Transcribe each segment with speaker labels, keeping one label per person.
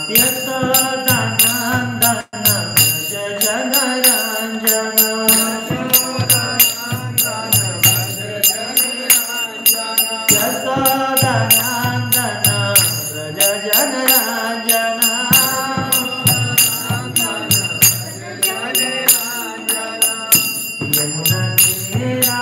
Speaker 1: यशोदानन्दन व्रज जनरञ्जन यशोदानन्दन व्रज जनरञ्जन यमुना तेरा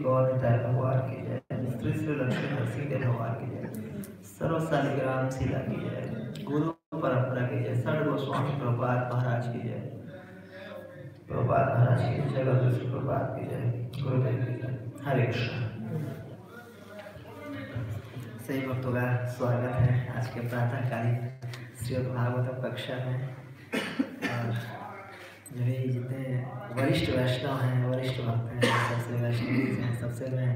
Speaker 1: गौरताय भगवान की जय, श्री श्री लक्ष्मी नरसिंह भगवान की जय, सर्वशालिग्राम शिला की जय, गुरु परंपरा की जय, षड गोस्वामी प्रभुपाद महाराज की जय, प्रभुपाद महाराज की जय, जगत प्रभुपाद की जय, गुरुदेव की जय। हरे कृष्ण। सही भक्तों का स्वागत है आज के प्रातःकालीन श्रीमद् भागवतम कक्षा में। और जो भी जितने वरिष्ठ वैष्णव हैं, वरिष्ठ भक्त हैं, सबसे वैष्णव हैं, सबसे मैं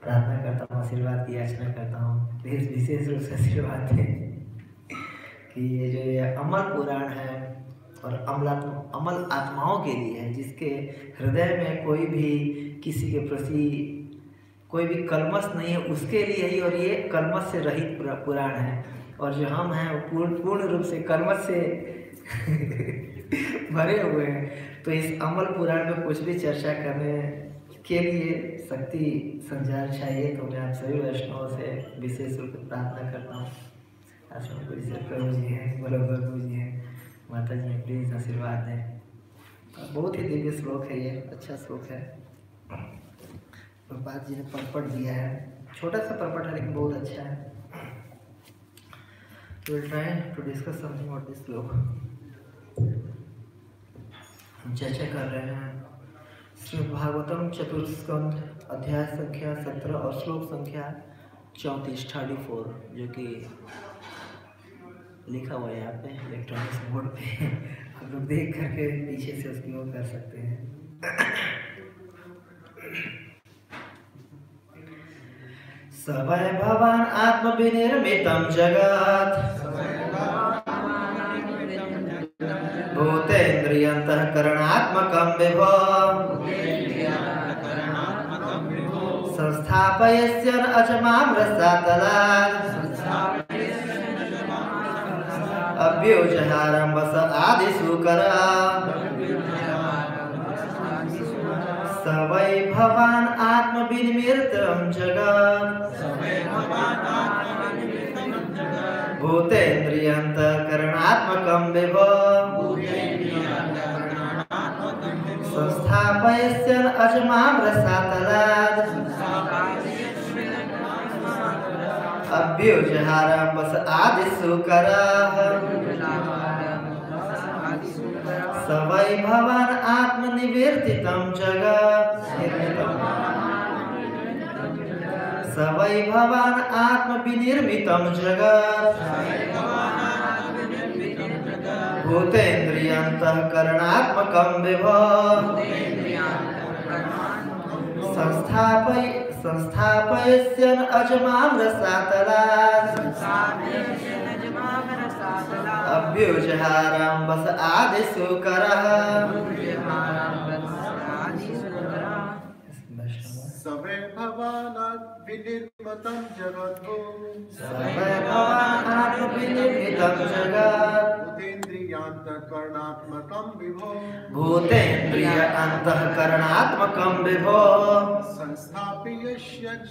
Speaker 1: प्रार्थना करता हूँ, आशीर्वाद की याचना करता हूँ, विशेष रूप से आशीर्वाद दें कि ये जो ये अमल पुराण है और अमल आत्माओं के लिए है, जिसके हृदय में कोई भी किसी के प्रति कोई भी कलमश नहीं है, उसके लिए ही। और ये कलमश से रहित पुराण है, और जो हम हैं वो पूर्ण रूप से कलमश से भरे हुए हैं। तो इस अमल पुराण में कुछ भी चर्चा करने के लिए शक्ति संचार चाहिए। तो मैं आप सभी वैष्णवों से विशेष रूप से प्रार्थना करता हूँ। आश्रम गुरु जी प्रभु जी हैं, बरोबर गुरु जी हैं, माता जी हैं, प्लीज आशीर्वाद दें। बहुत ही दिव्य श्लोक है ये, अच्छा श्लोक है। प्रभुपाद जी ने परपट दिया है, छोटा सा परपट है लेकिन बहुत अच्छा है। We will try to discuss something about this श्लोक। हम चर्चा कर रहे हैं श्रीमद् भागवतम चतुर्थ स्कंध अध्याय संख्या 17 और श्लोक संख्या 34 34, जो कि लिखा हुआ है यहाँ पे इलेक्ट्रॉनिक्स बोर्ड पे। आप लोग देख करके पीछे से उसकी वो कर सकते हैं। सवै भवान् आत्मविनिर्मितं जगत् भूतेन्द्रियन्तःकरणात्मकं विभो संस्थापयस्यन् अचमां रसातलात् अभ्युजहारम्भस आदिसूकरा सवै भवान् आत्मविनिर्मितं जगत् भूतेन्द्रियन्तःकरणात्मकं विभो संस्थापयस्यन् अचमां रसातलात् अभ्युजहारम्भस आदिसूकराः सवै भवान् आत्मनिवर्तितं जगत् सवै भवान् आत्मविनिर्मितं जगत् भूतेन्द्रियन्तःकरणात्मकं विभो संस्थापयस्यन् अजमां रसातलात् अभ्युजहारम्भस आदिसूकरः
Speaker 2: सवै भवान् विनिर्मितं जगत्
Speaker 1: सवै भवान् आत्मविनिर्मितं जगत्
Speaker 2: भूतेन्द्रियान्तःकरणात्मकं विभो
Speaker 1: भूतेन्द्रियान्तःकरणात्मकं विभो संस्थापयस्यन्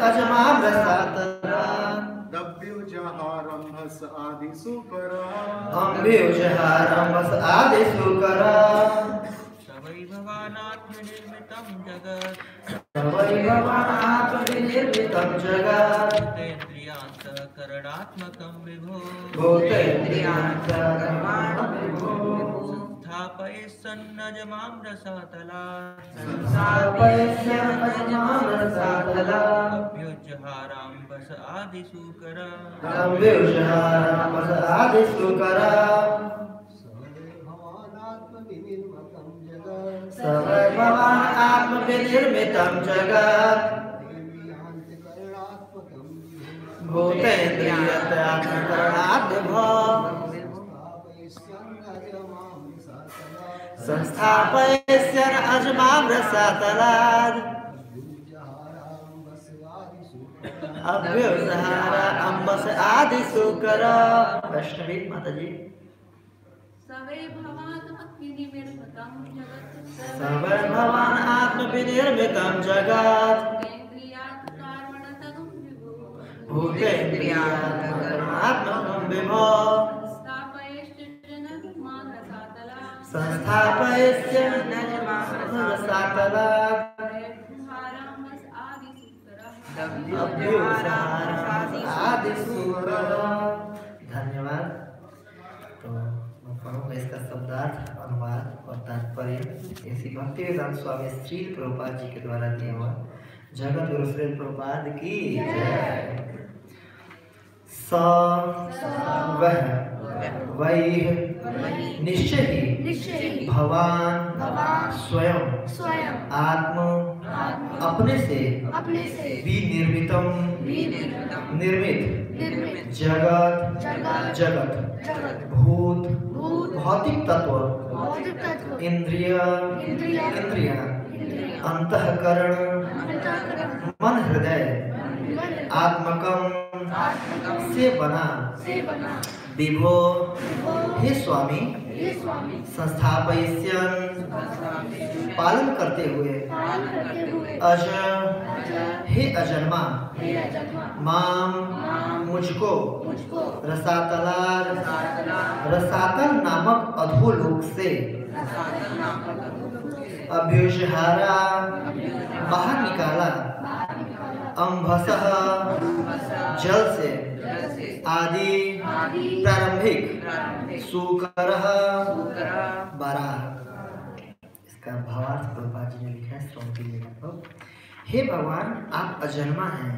Speaker 1: अजमां रसातलात्
Speaker 2: अभ्युजहारम्भस आदिसूकरः
Speaker 3: सवै भवान् आत्मनिर्मितं जगत्
Speaker 1: सवै भवान् आत्मविनिर्मितं जगत्
Speaker 3: भूतेन्द्रियान्तःकरणात्मकं विभो
Speaker 1: भूतेन्द्रियान्तःकरणात्मकं विभो
Speaker 3: संस्थापयस्यन् अजमां रसातलात् अभ्युजहारम्भस आदिसूकरा
Speaker 1: सवै भवान् आत्मविनिर्मितं जगत् भूतेन्द्रियान्तःकरणात् विभो संस्थापयस्यन् अजमां रसातलात् अभ्युजहारम्भस आदिसूकरा। वैष्णवी माता जी।
Speaker 4: सवै भवान् आत्मविनिर्मितं जगत्
Speaker 1: सवै भवान् आत्मविनिर्मितं जगत् भूतेन्द्रियान्तःकरणात्मकं विभो संस्थापयस्यन् रसातलात्
Speaker 4: भारामस आदि सूत्रः
Speaker 1: आदि सूत्र। धन्यवाद। तो मैं पढ़ूंगा इसका शब्दार्थ, अनुवाद और तात्पर्य। ऐसी भक्तिवेदांत स्वामी श्री प्रभुपाद जी के द्वारा दिया हुआ। जगत गुरु श्री प्रभुपाद की जय। स वह वही निश्चय ही भगवान स्वयं आत्म अपने से विनिर्मितम निर्मित जगत भूत भौतिक तत्व इंद्रिया अंतःकरण मन हृदय आत्मकम से बना विभो हे स्वामी संस्थापयिष्यन् पालन करते हुए अज हे अजन्मा माम मुझको रसातल नामक अधोलोक से अभ्युजहारा बाहर निकाला अम्भसः जल से आदि प्रारंभिक सुकरः बराह। इसका भावार्थ प्रभुपाद जी ने लिखा है, श्रवण कीजिएगा। तो हे भगवान, आप अजन्मा हैं।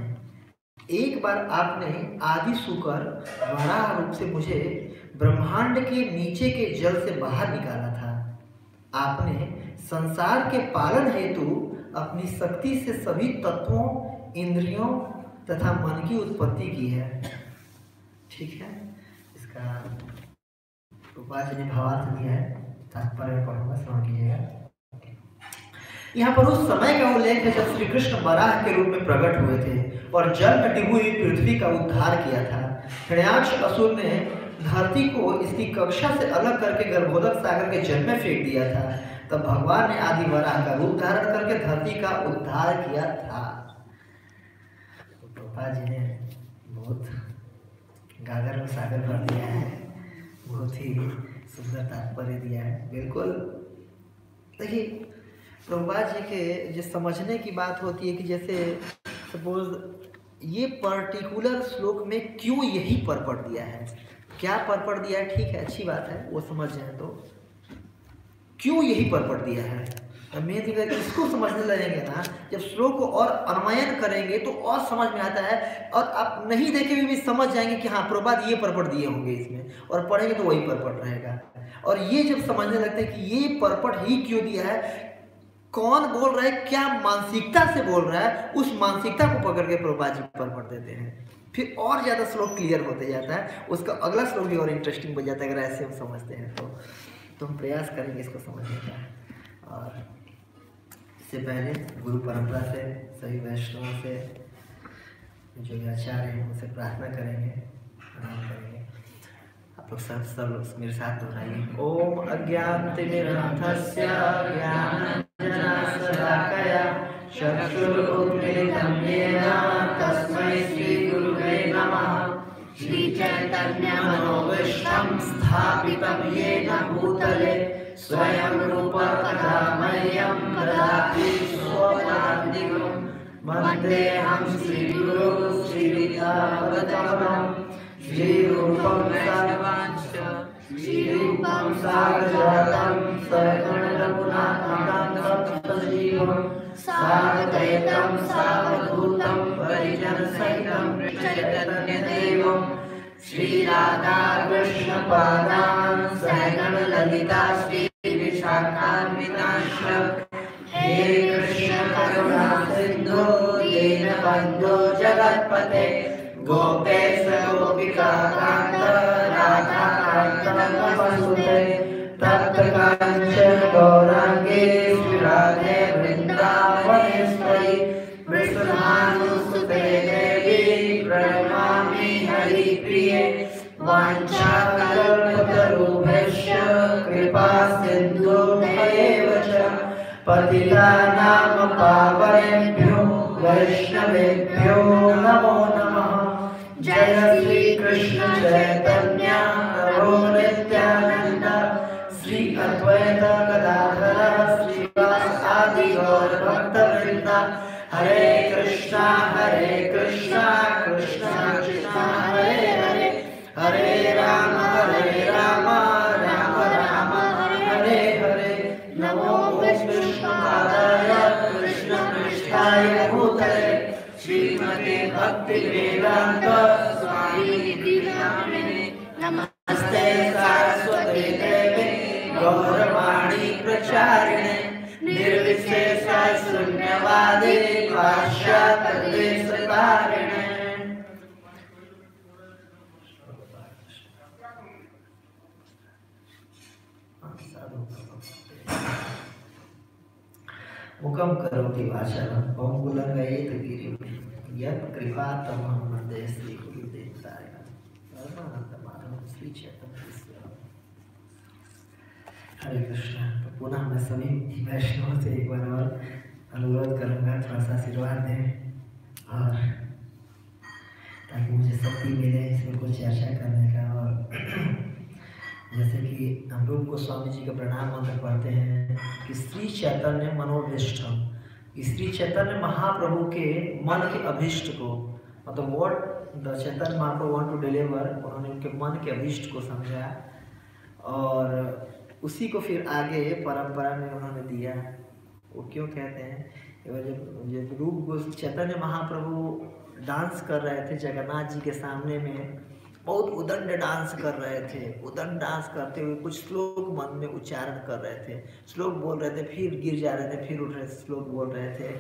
Speaker 1: एक बार आपने आदि सुकर वराह रूप से मुझे ब्रह्मांड के नीचे के जल से बाहर निकाला था। आपने संसार के पालन हेतु अपनी शक्ति से सभी तत्वों, इंद्रियों तथा मन की उत्पत्ति की है। ठीक है, इसका प्रभुपाद जी ने भावार्थ दिया है, तात्पर्य पढ़ूंगा, श्रवण कीजिएगा। यहाँ पर उस समय का उल्लेख है जब श्री कृष्ण वराह के रूप में प्रकट हुए थे और जल में डूबी हुई पृथ्वी का उद्धार किया था। हिरण्याक्ष असुर ने धरती को इसकी कक्षा से अलग करके गर्भोदक सागर के जल में फेंक दिया था। तब भगवान ने आदि वराह का रूप धारण करके धरती का उद्धार किया था। प्रभुपाद जी ने बहुत गागर में सागर भर दिया है, बहुत ही सुंदर तात्पर्य दिया है। बिल्कुल देखिए, प्रभुपाद जी के जो समझने की बात होती है कि जैसे सपोज ये पर्टिकुलर श्लोक में क्यों यही परपट दिया है, क्या परपट दिया है, ठीक है, अच्छी बात है, वो समझ जाए तो क्यों यही परपट दिया है। मेन चीज है कि इसको समझने लगेंगे ना, जब श्लोक को और अन्वयन करेंगे तो और समझ में आता है, और आप नहीं देखे भी समझ जाएंगे कि हाँ प्रभुपाद ये परपट दिए होंगे इसमें, और पढ़ेंगे तो वही परपट रहेगा। और ये जब समझने लगते हैं कि ये परपट ही क्यों दिया है, कौन बोल रहा है, क्या मानसिकता से बोल रहा है, उस मानसिकता को पकड़ के प्रभुपाद जी परपट देते हैं, फिर और ज़्यादा श्लोक क्लियर होते जाता है, उसका अगला श्लोक भी और इंटरेस्टिंग बन जाता है अगर ऐसे हम समझते हैं तो हम प्रयास करेंगे इसको समझने का। और इससे पहले गुरु परंपरा से सभी वैष्णवों से जो आचार्य हैं उनसे प्रार्थना करेंगे, प्रणाम करेंगे। आप लोग सब मेरे साथ दोहराइए। ओम अज्ञानतिमिरान्धस्य ज्ञानाञ्जनशलाकया चक्षुरुन्मीलितं येन तस्मै श्रीगुरुवे नमः। श्रीचैतन्यमनोभीष्टं स्थापितं येन भूतले स्वयं रूप कदा मह्यं ददाति स्वपदान्तिकं। वन्देऽहं श्रीगुरो श्रीयुतापदकमलं श्रीरूपं सारवांश्च श्रीरूपं सागजातं सगणरघुनाथं सप्तजीवं साद्वैतं सावधूतं परिजनसहितं चैतन्यदेवं श्रीराधाकृष्णपादान् सहगणललिता श्रीविशाखान्वितांश्च। हे कृष्ण करुणा सिन्धो दीनबन्धो जगत्पते गोपेश गोपिका कान्त राधाकान्त नमोस्तुते। तप्त काञ्चन गौराङ्गे श्रीराधे वृन्दावनेश्वरि वृषभानुसुते देवी प्रणमामि हरिप्रिये। वाञ्छाकल्पतरुभ्यश्च कृपा सिन्धुभ्येव च पतितानां पावनेभ्यो वैष्णवेभ्यो नमो नमः। जय श्री कृष्ण चैतन्य प्रभु नित्यानंद श्री अद्वैत गदाधर श्रीवास हरे कृष्णा कृष्णा कृष्णा हरे हरे, हरे राम राम राम हरे हरे। नमो विष्णुपादाय कृष्ण पृष्ठाय भूतले श्रीमते भक्ति वेदांत स्वामी नामिने नमस्ते सरस्वती देवे गौरवाणी प्रचारिणे निर्विशेष शून्यवादी पाश्चात्य देशकारिणे। मुखम करोति वाचालं पङ्गुलंघयेत गिरिं यत् कृपातमहं वन्दे श्रीगुरुदेवताय परमानन्दमाधवं श्री चैतन्य। हरे कृष्णा। तो पुनः मैं सभी वैष्णवों से एक बार और अनुरोध करूँगा, थोड़ा सा आशीर्वाद दें और ताकि मुझे शक्ति मिले इसमें कुछ चर्चा करने का। और जैसे कि हम लोग गोस्वामी जी का प्रणाम मंत्र पढ़ते हैं कि श्री चैतन्य मनोभीष्टम, श्री चैतन्य महाप्रभु के मन के अभीष्ट को, मतलब what the Chaitanya Mahaprabhu want to deliver, उन्होंने उनके मन के अभीष्ट को समझा और उसी को फिर आगे परंपरा में उन्होंने दिया। वो क्यों कहते हैं, जब रूप चैतन्य महाप्रभु डांस कर रहे थे जगन्नाथ जी के सामने में, बहुत उदंड डांस कर रहे थे। उदंड डांस करते हुए कुछ श्लोक मन में उच्चारण कर रहे थे, श्लोक बोल रहे थे, फिर गिर जा रहे थे, फिर उठ रहे थे, श्लोक बोल रहे थे।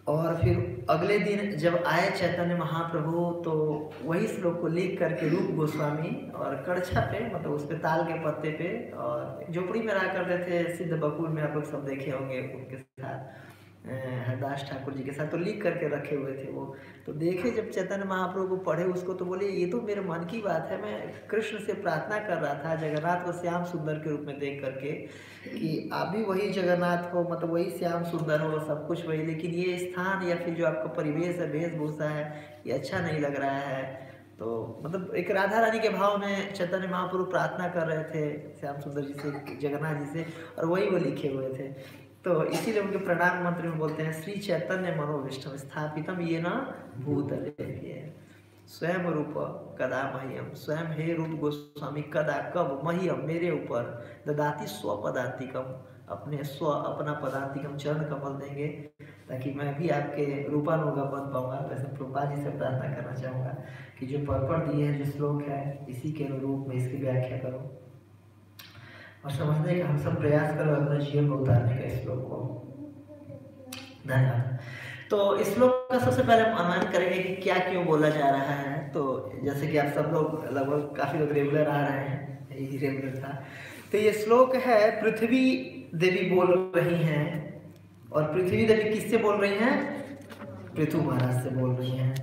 Speaker 1: और फिर अगले दिन जब आए चैतन्य महाप्रभु तो वही श्लोक को लिख करके रूप गोस्वामी और कड़छा पे, मतलब उस पे ताल के पत्ते पे, और झोपड़ी में रहा करते थे सिद्ध बकुल में, आप लोग सब देखे होंगे, उनके साथ हरदास ठाकुर जी के साथ, तो लिख करके रखे हुए थे वो। तो देखे जब चैतन्य महाप्रभु को पढ़े उसको, तो बोले ये तो मेरे मन की बात है, मैं कृष्ण से प्रार्थना कर रहा था जगन्नाथ को श्याम सुंदर के रूप में देख करके कि आप भी वही जगन्नाथ हो, मतलब वही श्याम सुंदर हो, सब कुछ वही, लेकिन ये स्थान या फिर जो आपका परिवेश है, वेशभूषा है, ये अच्छा नहीं लग रहा है। तो मतलब एक राधा रानी के भाव में चैतन्य महाप्रभु प्रार्थना कर रहे थे श्याम सुंदर जी से, जगन्नाथ जी से, और वही वो लिखे हुए थे। तो इसीलिए उनके प्रणाम मंत्र में बोलते हैं श्री चैतन्य मनोभीष्टम स्थापितम येन भूतले स्वयं रूप कदा मह्यम, स्वयं हे रूप गोस्वामी कदा कब मह्यम मेरे ऊपर ददाति स्वपदांतिकम, अपने अपना पदांतिकम चरण कमल देंगे ताकि मैं भी आपके रूपानुगा बन पाऊंगा। वैसे प्रभुपाद जी से प्रार्थना करना चाहूँगा कि जो पर्पण दिए हैं, जो श्लोक है, इसी के अनुरूप में इसकी व्याख्या करो और समझने का हम सब प्रयास करो अपने जीवन को उतारने का इस श्लोक को। धन्यवाद। तो इस श्लोक का सबसे पहले हम अनुमान करेंगे कि क्या क्यों बोला जा रहा है। तो जैसे कि आप सब लोग लगभग काफ़ी लोग रेगुलर आ रहे हैं, यही रेगुलर था। तो ये श्लोक है पृथ्वी देवी बोल रही हैं, और पृथ्वी देवी किससे बोल रही हैं? पृथु महाराज से बोल रही हैं।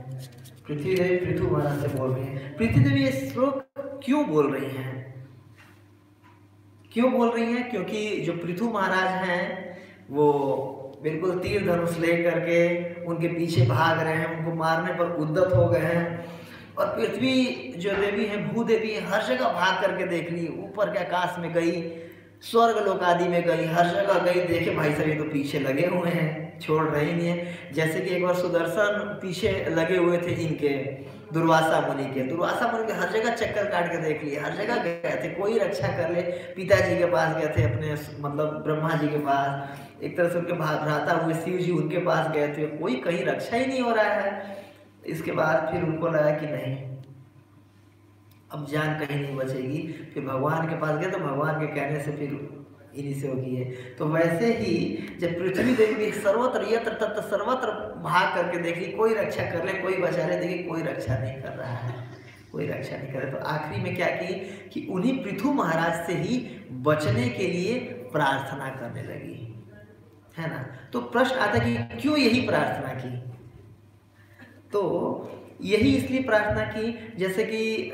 Speaker 1: पृथ्वी देवी पृथु महाराज से बोल रही हैं। पृथ्वी देवी ये श्लोक क्यों बोल रही हैं? क्यों बोल रही हैं? क्योंकि जो पृथु महाराज हैं वो बिल्कुल तीर धनुष लेकर के उनके पीछे भाग रहे हैं, उनको मारने पर उद्यत हो गए हैं। और पृथ्वी जो देवी है, भूदेवी, हर जगह भाग करके देख ली, ऊपर के आकाश में गई, स्वर्ग लोक आदि में गई, हर जगह गई, देखे भाई साहब ये तो पीछे लगे हुए हैं, छोड़ रहे ही नहीं है। जैसे कि एक बार सुदर्शन पीछे लगे हुए थे इनके दुर्वासा मुनि के, दुर्वासा मुनि के हर जगह चक्कर काट के देख लिए, हर जगह गए थे, कोई रक्षा कर ले। पिताजी के पास गए थे अपने, मतलब ब्रह्मा जी के पास, एक तरह से उनके भ्राता हुए शिव जी उनके पास गए थे, कोई कहीं रक्षा ही नहीं हो रहा है। इसके बाद फिर उनको लगा कि नहीं, अब जान कहीं नहीं बचेगी। फिर भगवान के पास गए तो भगवान के कहने से फिर इन्हीं से होगी है। तो वैसे ही जब पृथ्वी देवी सर्वत्र यत्र तत्र सर्वत्र भाग करके देख ली, कोई रक्षा कर ले, कोई बचा ले, देखिए कोई रक्षा नहीं कर रहा है, कोई रक्षा नहीं कर रहा। तो आखिरी में क्या की कि उन्हीं पृथु महाराज से ही बचने के लिए प्रार्थना करने लगी, है ना। तो प्रश्न आता कि क्यों यही प्रार्थना की? तो यही इसलिए प्रार्थना की, जैसे कि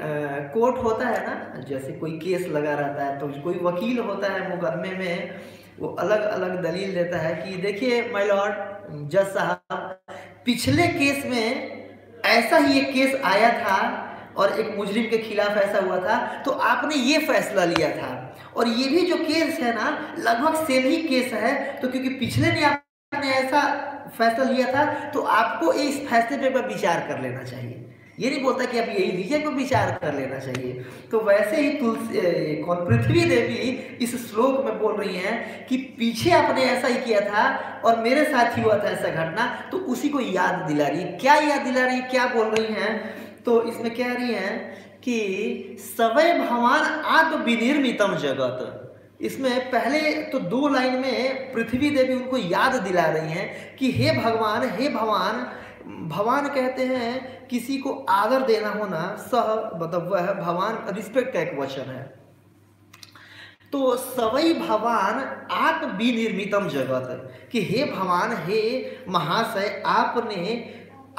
Speaker 1: कोर्ट होता है ना, जैसे कोई केस लगा रहता है तो कोई वकील होता है मुकदमे में, वो अलग अलग दलील देता है कि देखिए माय लॉर्ड जज साहब, पिछले केस में ऐसा ही एक केस आया था और एक मुजरिम के खिलाफ ऐसा हुआ था, तो आपने ये फैसला लिया था, और ये भी जो केस है ना लगभग सेम ही केस है। तो क्योंकि पिछले ने आपके आपने ऐसा फैसला लिया था तो आपको इस फैसले पे एक बार विचार कर लेना चाहिए। ये नहीं बोलता कि आप यही लीजिए, को विचार कर लेना चाहिए। तो वैसे ही पृथ्वी देवी इस श्लोक में बोल रही हैं कि पीछे आपने ऐसा ही किया था और मेरे साथ ही हुआ था ऐसा घटना, तो उसी को याद दिला रही है। क्या याद दिला रही है, क्या बोल रही हैं? तो इसमें कह रही हैं कि सवै भवान आत्म विनिर्मितम जगत। इसमें पहले तो 2 लाइन में पृथ्वी देवी उनको याद दिला रही हैं कि हे भगवान, हे भवान। भगवान कहते हैं किसी को आदर देना होना, सह मतलब वह भगवान रिस्पेक्ट का एक वचन है। तो सवै भवान आत्म विनिर्मितम जगत, कि हे भगवान, हे महाशय, आपने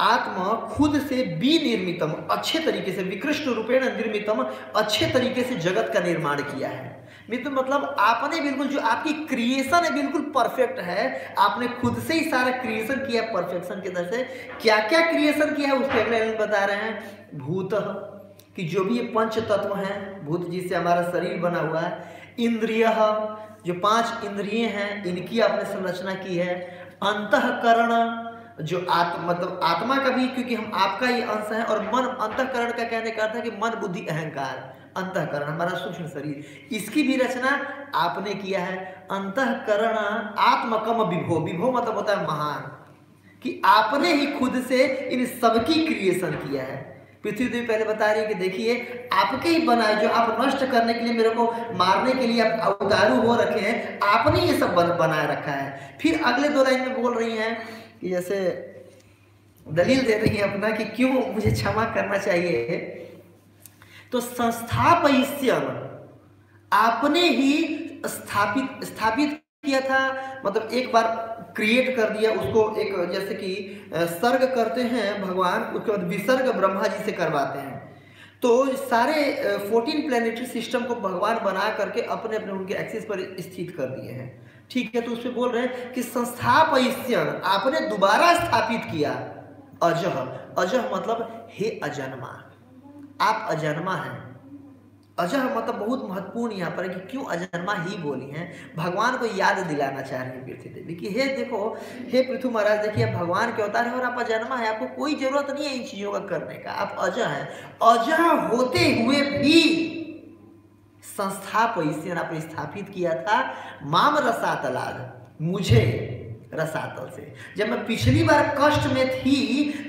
Speaker 1: आत्मा खुद से विनिर्मितम, अच्छे तरीके से, विकृष्ट रूपेण निर्मितम, अच्छे तरीके से जगत का निर्माण किया है। मतलब आपने बिल्कुल, जो आपकी क्रिएशन है बिल्कुल परफेक्ट है। आपने खुद से ही सारा क्रिएशन किया परफेक्शन की तरह से। क्या क्या क्रिएशन किया है उसके अगले लाइन बता रहे हैं। भूत, कि जो भी ये 5 तत्व हैं, भूत जिससे हमारा शरीर बना हुआ है। इंद्रिय, जो 5 इंद्रिय हैं, इनकी आपने संरचना की है। अंतःकरण, जो मतलब आत्मा का भी, क्योंकि हम आपका ही अंश है। और मन, अंतःकरण का कहने का अर्थ है कि मन, बुद्धि, अहंकार। अंतःकरण हमारा सूक्ष्म शरीर, इसकी भी रचना आपने किया है। अंतःकरण आत्मकम विभो, विभो मतलब होता है महान, कि आपने ही खुद से इन सबकी क्रिएशन किया है। पृथ्वी देवी पहले बता रही है कि देखिए आपके ही बनाए, जो आप नष्ट करने के लिए, मेरे को मारने के लिए आप अवतारू हो रखे हैं, आपने ये सब बनाए रखा है। फिर अगले 2 लाइन में बोल रही हैं कि जैसे दलील दे रही है अपना कि क्यों मुझे क्षमा करना चाहिए। तो संस्थापयिष्यम, आपने ही स्थापित किया था, मतलब एक बार क्रिएट कर दिया उसको। एक जैसे कि सर्ग करते हैं भगवान, उसके बाद विसर्ग ब्रह्मा जी से करवाते हैं। तो सारे 14 प्लैनेटरी सिस्टम को भगवान बना करके अपने अपने उनके एक्सिस पर स्थित कर दिए हैं। ठीक है, तो उसमें बोल रहे हैं कि संस्थापयिष्यम, आपने दोबारा स्थापित किया। अजह, अजह मतलब हे अजन्मा, आप अजन्मा हैं। अजह मतलब बहुत महत्वपूर्ण यहाँ पर है कि क्यों अजन्मा ही बोली हैं। भगवान को याद दिलाना चाह रही है पृथ्वी देवी कि हे देखो, हे पृथु महाराज, देखिए आप भगवान के अवतार हैं और आप अजन्मा है, आपको कोई जरूरत नहीं है इन चीजों का करने का, आप अजह हैं। अजह होते हुए भी संस्थापयिष्यन, आपने स्थापित किया था। माम रसातलाद, मुझे रसातल से। जब मैं पिछली बार कष्ट में थी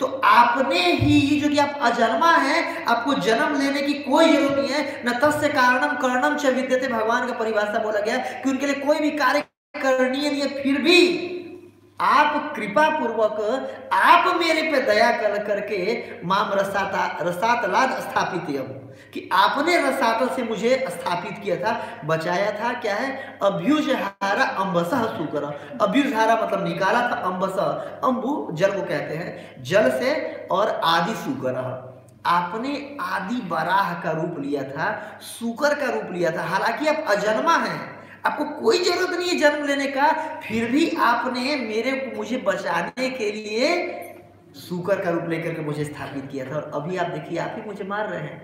Speaker 1: तो आपने ही, जो कि आप अजन्मा हैं, आपको जन्म लेने की कोई जरूरत नहीं है। न तस्य कारणम करणम च विद्यते, भगवान का परिभाषा बोला गया कि उनके लिए कोई भी कार्य करणीय नहीं है। फिर भी आप कृपा पूर्वक, आप मेरे पे दया कर करके माम रसातलाद स्थापित, कि आपने रसातल से मुझे स्थापित किया था, बचाया था। क्या है? अभ्युजहारा अम्बसः सुकर, अभ्युजहारा मतलब निकाला था, अम्बसः, अम्बु जल को कहते हैं, जल से, और आदि सुकर, आपने आदि बराह का रूप लिया था, सुकर का रूप लिया था। हालांकि आप अजन्मा हैं, आपको कोई जरूरत नहीं है जन्म लेने का, फिर भी आपने मुझे बचाने के लिए सुकर का रूप लेकर के मुझे स्थापित किया था। और अभी आप देखिए, आप ही मुझे मार रहे हैं,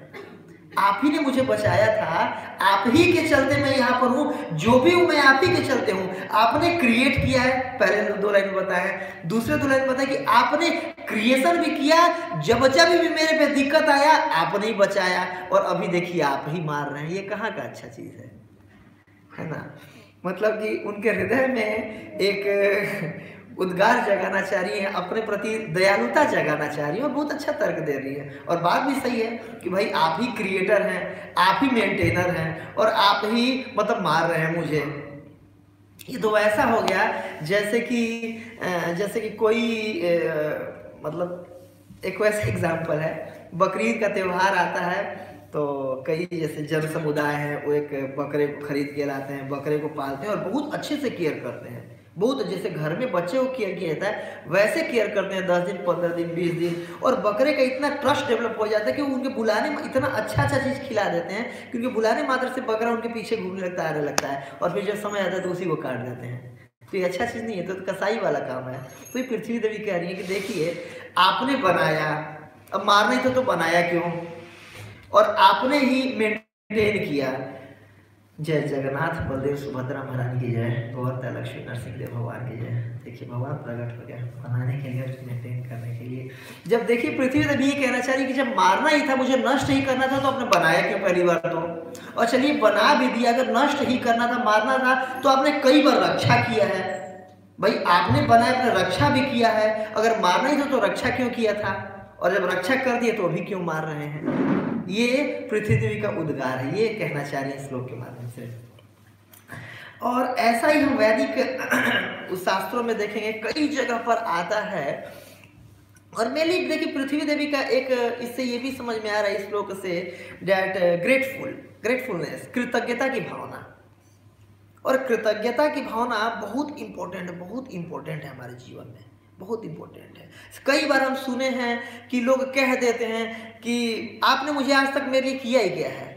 Speaker 1: आप ही ने मुझे बचाया था, आप ही के चलते मैं यहाँ पर हूँ, जो भी हूँ मैं आप ही के चलते हूँ। आपने क्रिएट किया है, पहले 2 लाइन में बताया है। दूसरे 2 लाइन में बताया कि आपने क्रिएशन भी किया, जब भी मेरे पे दिक्कत आया आपने ही बचाया, और अभी देखिए आप ही मार रहे हैं। ये कहाँ का अच्छा चीज़ है ना? मतलब कि उनके हृदय में एक उद्गार जगाना चाह रही है, अपने प्रति दयालुता जगाना चाह रही है, और बहुत अच्छा तर्क दे रही है। और बात भी सही है कि भाई आप ही क्रिएटर हैं, आप ही मेंटेनर हैं, और आप ही मतलब मार रहे हैं मुझे। ये तो ऐसा हो गया जैसे कि कोई मतलब एक वैसा एग्जाम्पल है, बकरीद का त्यौहार आता है तो कई जैसे जन समुदाय हैं, वो एक बकरे को खरीद के लाते हैं, बकरे को पालते हैं और बहुत अच्छे से केयर करते हैं। बहुत जैसे घर में बच्चे को केयर किया जाता है वैसे केयर करते हैं, 10 दिन 15 दिन 20 दिन, और बकरे का इतना ट्रस्ट डेवलप हो जाता है कि उनके बुलाने में इतना अच्छा चीज़ खिला देते हैं कि उनके बुलाने मात्र से बकरा उनके पीछे घूमने लगता है, आने लगता है, और फिर जब समय आता है तो उसी को काट देते हैं। तो ये अच्छा चीज़ नहीं है, तो कसाई वाला काम है। तो ये पृथ्वी देवी कह रही है कि देखिए आपने बनाया, अब मारना ही तो बनाया क्यों, और आपने ही मेंटेन किया। जय जगन्नाथ बलदेव सुभद्रा महारानी की जय, गौरता लक्ष्मी नरसिंहदेव भगवान की जय। देखिए भगवान प्रकट हो गया बनाने के लिए, मेंटेन करने के लिए। जब देखिए पृथ्वी देवी ये कहना चाह रही कि जब मारना ही था, मुझे नष्ट ही करना था, तो आपने बनाया क्यों पहली बार तो? और चलिए बना भी दिया, अगर नष्ट ही करना था, मारना था, तो आपने कई बार रक्षा किया है भाई। आपने बनाया, आपने रक्षा भी किया है। अगर मारना ही था तो रक्षा क्यों किया था? और जब रक्षा कर दिए तो अभी क्यों मार रहे हैं? ये पृथ्वी देवी का उद्गार है, ये कहना चाह रही है श्लोक के माध्यम से। और ऐसा ही हम वैदिक शास्त्रों में देखेंगे, कई जगह पर आता है। और मेनली देखिए पृथ्वी देवी का एक इससे ये भी समझ में आ रहा है इस श्लोक से, डैट ग्रेटफुलनेस, कृतज्ञता की भावना। और कृतज्ञता की भावना बहुत इंपॉर्टेंट है हमारे जीवन में, बहुत इंपॉर्टेंट है। कई बार हम सुने हैं कि लोग कह देते हैं कि आपने मुझे आज तक मेरे लिए किया ही क्या है।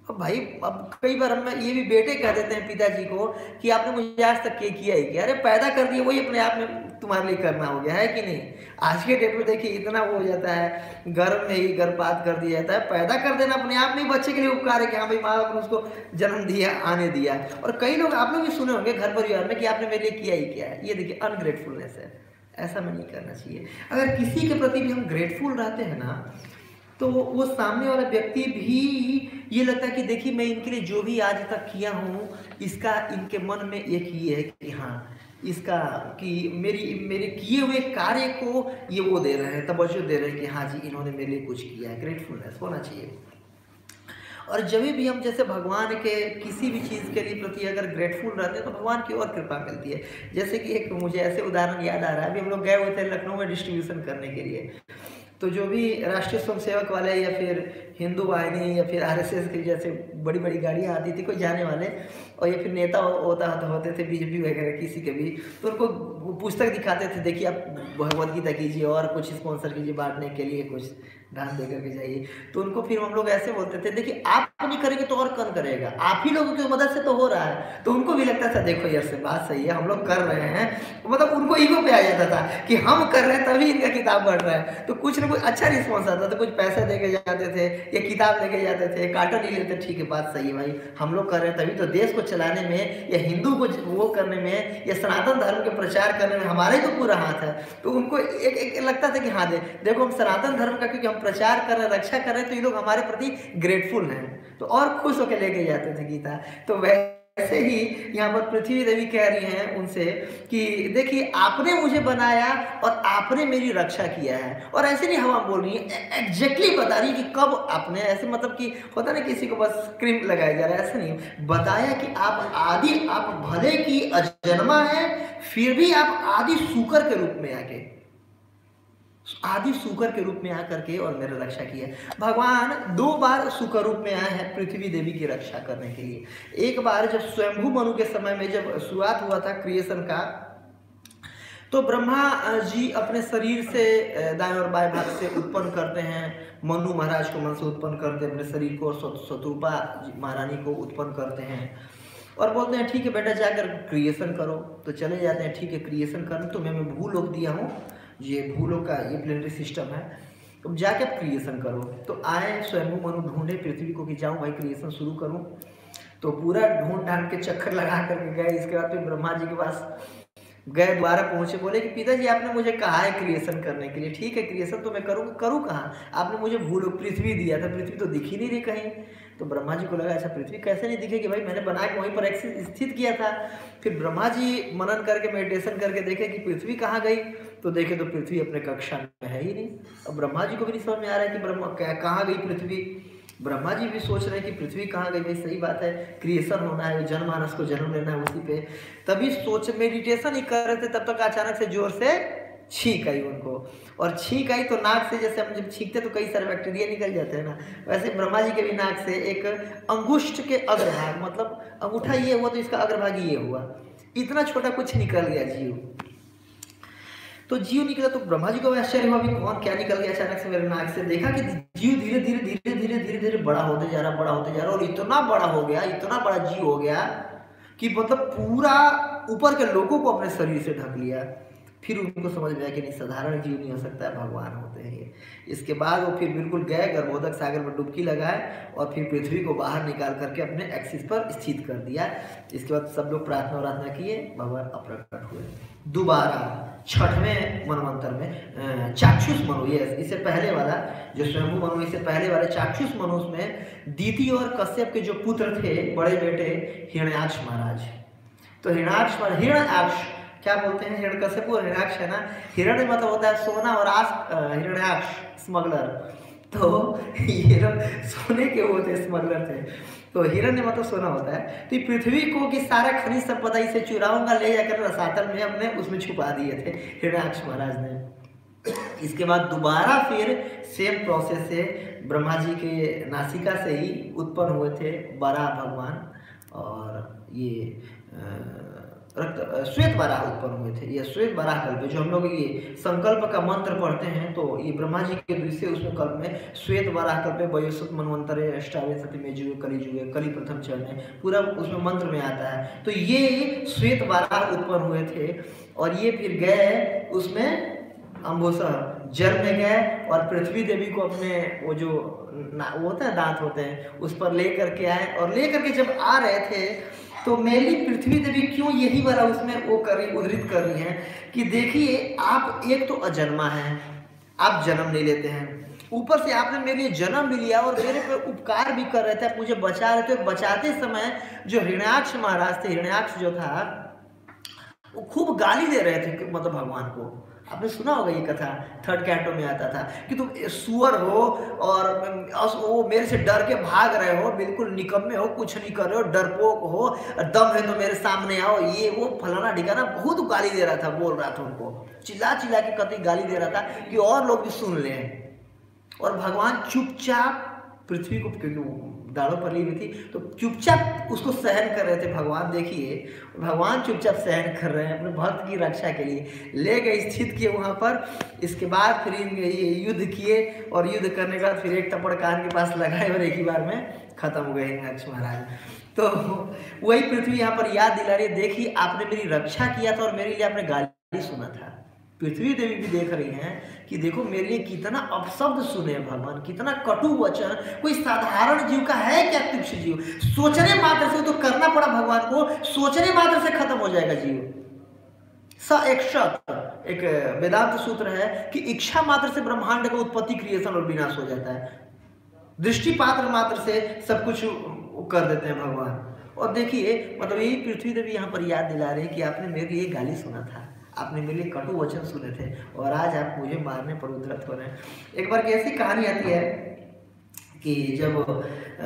Speaker 1: अब भाई अब कई बार हम ये भी बेटे कह देते हैं पिताजी को कि आपने मुझे आज तक किया ही क्या। अरे पैदा कर दिए, वही अपने आप में तुम्हारे लिए करना हो गया है कि नहीं? आज के डेट में देखिए इतना वो हो जाता है, गर्भ में ही गर्भपात कर दिया जाता है। पैदा कर देना अपने आप में ही बच्चे के लिए उपकार है कि हाँ भाई माँ बाप ने उसको जन्म दिया, आने दिया। और कई लोग आप लोग भी सुने होंगे घर परिवार में कि आपने मेरे लिए किया ही क्या है। ये देखिए अनग्रेटफुलनेस है, ऐसा में नहीं करना चाहिए। अगर किसी के प्रति भी हम ग्रेटफुल रहते हैं ना, तो वो सामने वाला व्यक्ति भी ये लगता है कि देखिए मैं इनके लिए जो भी आज तक किया हूँ, इसका इनके मन में एक ये है कि हाँ इसका कि मेरे किए हुए कार्य को ये वो दे रहे हैं, तवज्जो दे रहे हैं कि हाँ जी इन्होंने मेरे लिए कुछ किया है। ग्रेटफुलनेस होना चाहिए। और जब भी हम जैसे भगवान के किसी भी चीज़ के लिए प्रति अगर ग्रेटफुल रहते हैं तो भगवान की और कृपा मिलती है। जैसे कि एक मुझे ऐसे उदाहरण याद आ रहा है, अभी हम लोग गए हुए थे लखनऊ में डिस्ट्रीब्यूशन करने के लिए। तो जो भी राष्ट्रीय स्वयंसेवक वाले या फिर हिंदू वाहिनी या फिर आरएसएस की जैसे बड़ी बड़ी गाड़ियाँ आती थी कोई जाने वाले, और या फिर नेता होते थे बीजेपी वगैरह किसी के भी, तो उनको पुस्तक दिखाते थे, देखिए आप भगवद गीता कीजिए और कुछ स्पॉन्सर कीजिए, बांटने के लिए कुछ दान दे करके जाइए। तो उनको फिर हम लोग ऐसे बोलते थे, देखिए आप नहीं करेंगे तो और कौन करेगा, आप ही लोगों की मदद से तो हो रहा है। तो उनको भी लगता था देखो यार से बात सही है, हम लोग कर रहे हैं, मतलब उनको ईगो पे आ जाता था कि हम कर रहे हैं तभी इनका किताब बढ़ रहा है। तो कुछ ना कुछ अच्छा रिस्पॉन्स आता था, कुछ पैसे दे के जाते थे या किताब लेके जाते थे, कार्टन ही लेते, ठीक है बात सही है भाई, हम लोग कर रहे हैं तभी तो देश को चलाने में या हिंदू को वो करने में या सनातन धर्म के प्रचार करने में हमारा ही तो पूरा हाथ है। तो उनको एक लगता था कि हाँ देखो हम सनातन धर्म का क्योंकि हम प्रचार कर रहे हैं, रक्षा कर रहे हैं, तो ये लोग हमारे प्रति ग्रेटफुल हैं, तो और खुश होकर लेके जाते थे गीता। तो वैसे ही यहाँ पर पृथ्वी देवी कह रही हैं उनसे कि देखिए आपने मुझे बनाया और आपने मेरी रक्षा किया है। और ऐसे नहीं हवा बोल रही है, एग्जैक्टली बता रही है कि कब आपने, ऐसे मतलब कि होता ना किसी को बस स्क्रिप्ट लगाया जा रहा है, ऐसा नहीं बताया कि आप आदि, आप भले की अजन्मा है फिर भी आप आदि सूकर के रूप में आकर के और मेरा रक्षा किया। भगवान 2 बार सूकर रूप में आए हैं पृथ्वी देवी की रक्षा करने के लिए। एक बार जब स्वयंभू मनु के समय में जब शुरुआत हुआ था क्रिएशन का, तो ब्रह्मा जी अपने शरीर से दाएं और बाएं भाग से उत्पन्न करते हैं, मनु महाराज को मन से उत्पन्न करते हैं अपने शरीर को, और शत्रुपा महारानी को उत्पन्न करते हैं और बोलते हैं ठीक है बेटा जाकर क्रिएशन करो। तो चले जाते हैं, ठीक है क्रिएशन करने, तुम्हें मैं भूलोक दिया हूँ, ये भूलोक का ये प्लेनेटरी सिस्टम है, तुम जाके अब क्रिएशन करो। तो आए स्वयंभू मनु ढूंढे पृथ्वी को कि जाऊँ भाई क्रिएशन शुरू करूँ। तो पूरा ढूंढ ढांढ के चक्कर लगा करके गए। इसके बाद फिर ब्रह्मा जी के पास गए, दोबारा पहुंचे, बोले कि पिताजी आपने मुझे कहा है क्रिएशन करने के लिए, ठीक है क्रिएशन तो मैं करूँ कहाँ, आपने मुझे भूलोक पृथ्वी दिया था, पृथ्वी तो दिख ही नहीं रही कहीं। तो ब्रह्मा जी को लगा अच्छा पृथ्वी कैसे नहीं दिखेगी भाई, मैंने बना के वहीं पर स्थित किया था। फिर ब्रह्मा जी मनन करके मेडिटेशन करके देखे कि पृथ्वी कहाँ गई, तो देखे तो पृथ्वी अपने कक्षा में है ही नहीं। अब ब्रह्मा जी को भी नहीं समझ में आ रहा है कि ब्रह्मा कहाँ गई पृथ्वी। ब्रह्मा जी भी सोच रहे हैं कि पृथ्वी कहाँ गई, भाई सही बात है क्रिएशन होना है, जनमानस को जन्म लेना है उसी पे। तभी सोच मेडिटेशन ही कर रहे थे, तब तक अचानक से जोर से छींक आई उनको, और छींक आई तो नाक से, जैसे हम जब छींकते तो कई सारे बैक्टीरिया निकल जाते हैं ना, वैसे ब्रह्मा जी के भी नाक से एक अंगुष्ठ के अग्रभाग, मतलब अंगूठा ये हुआ तो इसका अग्रभाग ये हुआ, इतना छोटा कुछ निकल गया जीव। तो जीव निकला तो ब्रह्मा जी को आश्चर्य हुआ, कौन क्या निकल गया अचानक से मेरे नाक से। देखा कि जीव धीरे धीरे बड़ा होते जा रहा, और इतना बड़ा हो गया, इतना बड़ा जीव हो गया कि मतलब पूरा ऊपर के लोगों को अपने शरीर से ढक लिया। फिर उनको समझ में आया कि नहीं, साधारण जीव नहीं हो सकता है, भगवान होते हैं ये। इसके बाद वो फिर बिल्कुल गए, गर्भोदक सागर में डुबकी लगाए और फिर पृथ्वी को बाहर निकाल करके अपने एक्सिस पर स्थित कर दिया। इसके बाद सब लोग प्रार्थना किए, भगवान अप्रकट हुए। दोबारा 6वें मनवंतर में चाक्षुष मनु, ये इससे पहले वाला जो स्वयंभू मनु, इससे पहले वाले चाक्षुष मनु में दीति और कश्यप के जो पुत्र थे, बड़े बेटे हिरण्याक्ष महाराज। तो हिरण्याक्ष क्या बोलते हैं, हिरण्यकश्यप और हिरण्याक्ष है ना। हिरण्य मतलब होता है सोना और हिरण्याक्ष स्मगलर, तो ये लोग सोने के वो थे, स्मगलर थे। तो हिरण्य मतलब सोना होता है। तो पृथ्वी को कि सारा खनिज संपदा इसे चुराऊंगा, ले जाकर रसातल में अपने उसमें छुपा दिए थे हिरण्याक्ष महाराज ने। इसके बाद दोबारा फिर सेम प्रोसेस से ब्रह्मा जी के नासिका से ही उत्पन्न हुए थे वराह भगवान, और ये श्वेत वराह उत्पन्न हुए थे। ये श्वेत वराह कल्प, जो हम लोग ये संकल्प का मंत्र पढ़ते हैं, तो ये ब्रह्मा जी के दृश्य उसमें कल्प में श्वेत वराह कल्प वयोसुत मनवंतरे अष्टाविंशति में जुगे कली जुगे कली प्रथम चरण में पूरा उसमें मंत्र में आता है। तो ये श्वेत वराह उत्पन्न हुए थे और ये फिर गए उसमें अम्बोसा जल में गए और पृथ्वी देवी को अपने वो जो वो होता है दांत होते हैं उस पर ले करके आए, और ले करके जब आ रहे थे तो मेरी पृथ्वी देवी क्यों यही वाला उसमें वो कर रही, उद्धृत कर रही है कि देखिए आप एक तो अजन्मा हैं, आप जन्म नहीं लेते हैं, ऊपर से आपने मेरे लिए जन्म भी लिया और मेरे पे उपकार भी कर रहे थे, आप मुझे बचा रहे थे। बचाते समय जो हिरण्याक्ष महाराज थे, हिरण्याक्ष जो था वो खूब गाली दे रहे थे मतलब भगवान को। आपने सुना होगा ये कथा, 3rd कैंटो में आता था कि तुम सुअर हो और वो मेरे से डर के भाग रहे हो, बिल्कुल निकम्मे हो, कुछ नहीं कर रहे हो, डरपोक हो, दम है तो मेरे सामने आओ, ये वो फलाना ढिकाना, बहुत गाली दे रहा था, बोल रहा था उनको, चिल्ला चिल्ला के कतई गाली दे रहा था कि और लोग भी सुन लें। और भगवान चुपचाप पृथ्वी को, क्योंकि दाढ़ों पर ली हुई थी, तो चुपचाप उसको सहन कर रहे थे भगवान। देखिए भगवान चुपचाप सहन कर रहे हैं अपने भक्त की रक्षा के लिए। ले गए, स्थित किए वहाँ पर। इसके बाद फिर ये युद्ध किए और युद्ध करने के बाद फिर एक थप्पड़ कान के पास लगाए और एक ही बार में खत्म हो गए हिरण्याक्ष महाराज। तो वही पृथ्वी यहाँ पर याद दिला रही है, देखिए आपने मेरी रक्षा किया था और मेरे लिए आपने गाली सुना था। पृथ्वी देवी भी देख रही हैं कि देखो मेरे लिए कितना अपशब्द सुने भगवान, कितना कटु वचन। कोई साधारण जीव का है क्या तुच्छ जीव, सोचने मात्र से तो करना पड़ा भगवान को, सोचने मात्र से खत्म हो जाएगा जीव। एक वेदांत सूत्र है कि इच्छा मात्र से ब्रह्मांड का उत्पत्ति, क्रिएशन और विनाश हो जाता है। दृष्टिपात्र मात्र से सब कुछ कर देते हैं भगवान। और देखिए मतलब यही पृथ्वी देवी यहाँ पर याद दिला रही है कि आपने मेरे लिए गाली सुना था, आपने मेरे लिए कटु वचन सुने थे और आज आप मुझे मारने पर उद्धत हो रहे हैं। एक बार की ऐसी कहानी आती है कि जब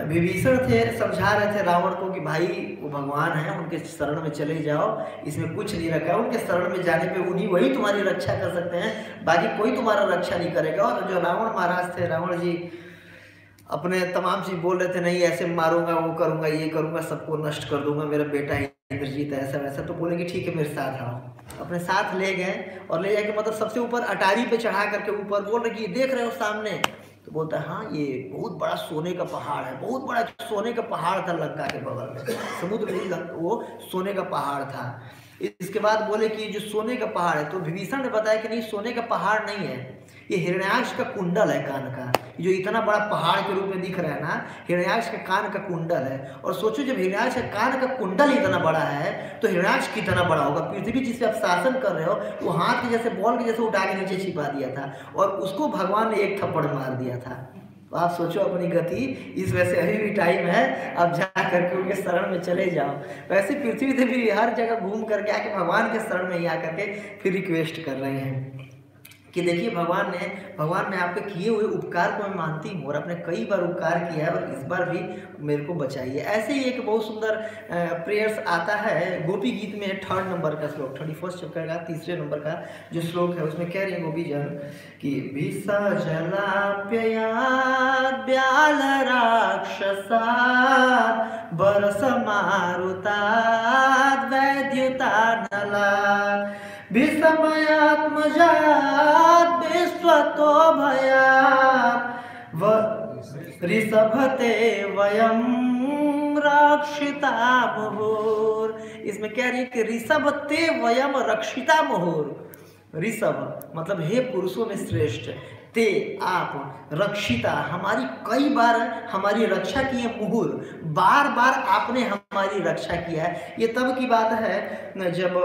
Speaker 1: विभीषण थे, समझा रहे थे रावण को कि भाई वो भगवान है, उनके शरण में चले जाओ, इसमें कुछ नहीं रखा है, उनके शरण में जाने पे वही तुम्हारी रक्षा कर सकते हैं, बाकी कोई तुम्हारा रक्षा नहीं करेगा। और जो रावण महाराज थे, रावण जी अपने तमाम चीज बोल रहे थे, नहीं ऐसे मारूंगा, वो करूंगा, ये करूंगा, सबको नष्ट कर दूंगा, मेरा बेटा इंद्रजीत ऐसा वैसा। तो बोले कि ठीक है मेरे साथ आओ। अपने साथ ले गए और ले जाके मतलब सबसे ऊपर अटारी पे चढ़ा करके ऊपर बोल रहे कि देख रहे हो सामने, तो बोलता है हाँ ये बहुत बड़ा सोने का पहाड़ है, बहुत बड़ा सोने का पहाड़ था लंका के बगल में, समुद्र नहीं, वो सोने का पहाड़ था। इसके बाद बोले कि जो सोने का पहाड़ है, तो विभीषण ने बताया कि नहीं सोने का पहाड़ नहीं है, ये हिरण्याक्ष का कुंडल है कान का, जो इतना बड़ा पहाड़ के रूप में दिख रहा है ना, हिरण्याक्ष का कान का कुंडल है। और सोचो जब हिरण्याक्ष का कान का कुंडल इतना बड़ा है तो हिरण्याक्ष कितना बड़ा होगा। पृथ्वी जिस पे आप शासन कर रहे हो वो हाथ के जैसे बॉल के जैसे उठा के नीचे छिपा दिया था और उसको भगवान ने एक थप्पड़ मार दिया था। तो आप सोचो अपनी गति, इस वजह से अभी भी टाइम है, अब जा करके उनके शरण में चले जाओ। वैसे पृथ्वी देवी हर जगह घूम करके आके भगवान के शरण में ही आकर के फिर रिक्वेस्ट कर रहे हैं कि देखिए भगवान ने आपके किए हुए उपकार को मैं मानती हूँ और आपने कई बार उपकार किया है और इस बार भी मेरे को बचाइए। ऐसे ही एक बहुत सुंदर प्रेयर्स आता है गोपी गीत में 3rd नंबर का श्लोक, 31st चैप्टर का 3रे नंबर का जो श्लोक है, उसमें कह रही है गोपी जन कि विसा जलाप्ययाद ब्याल राक्षसा बरस मारुताद वैद्युता नला विस्मयात्मजात विश्वतो भयात ऋषभते वयम रक्षिता मुहुर। इसमें कह रही है कि ऋषभते वयम रक्षिता मुहुर, ऋषभ मतलब हे पुरुषों में श्रेष्ठ, ते आप रक्षिता हमारी कई बार हमारी रक्षा की है, मुहुर बार बार आपने हमारी रक्षा किया है। ये तब की बात है जब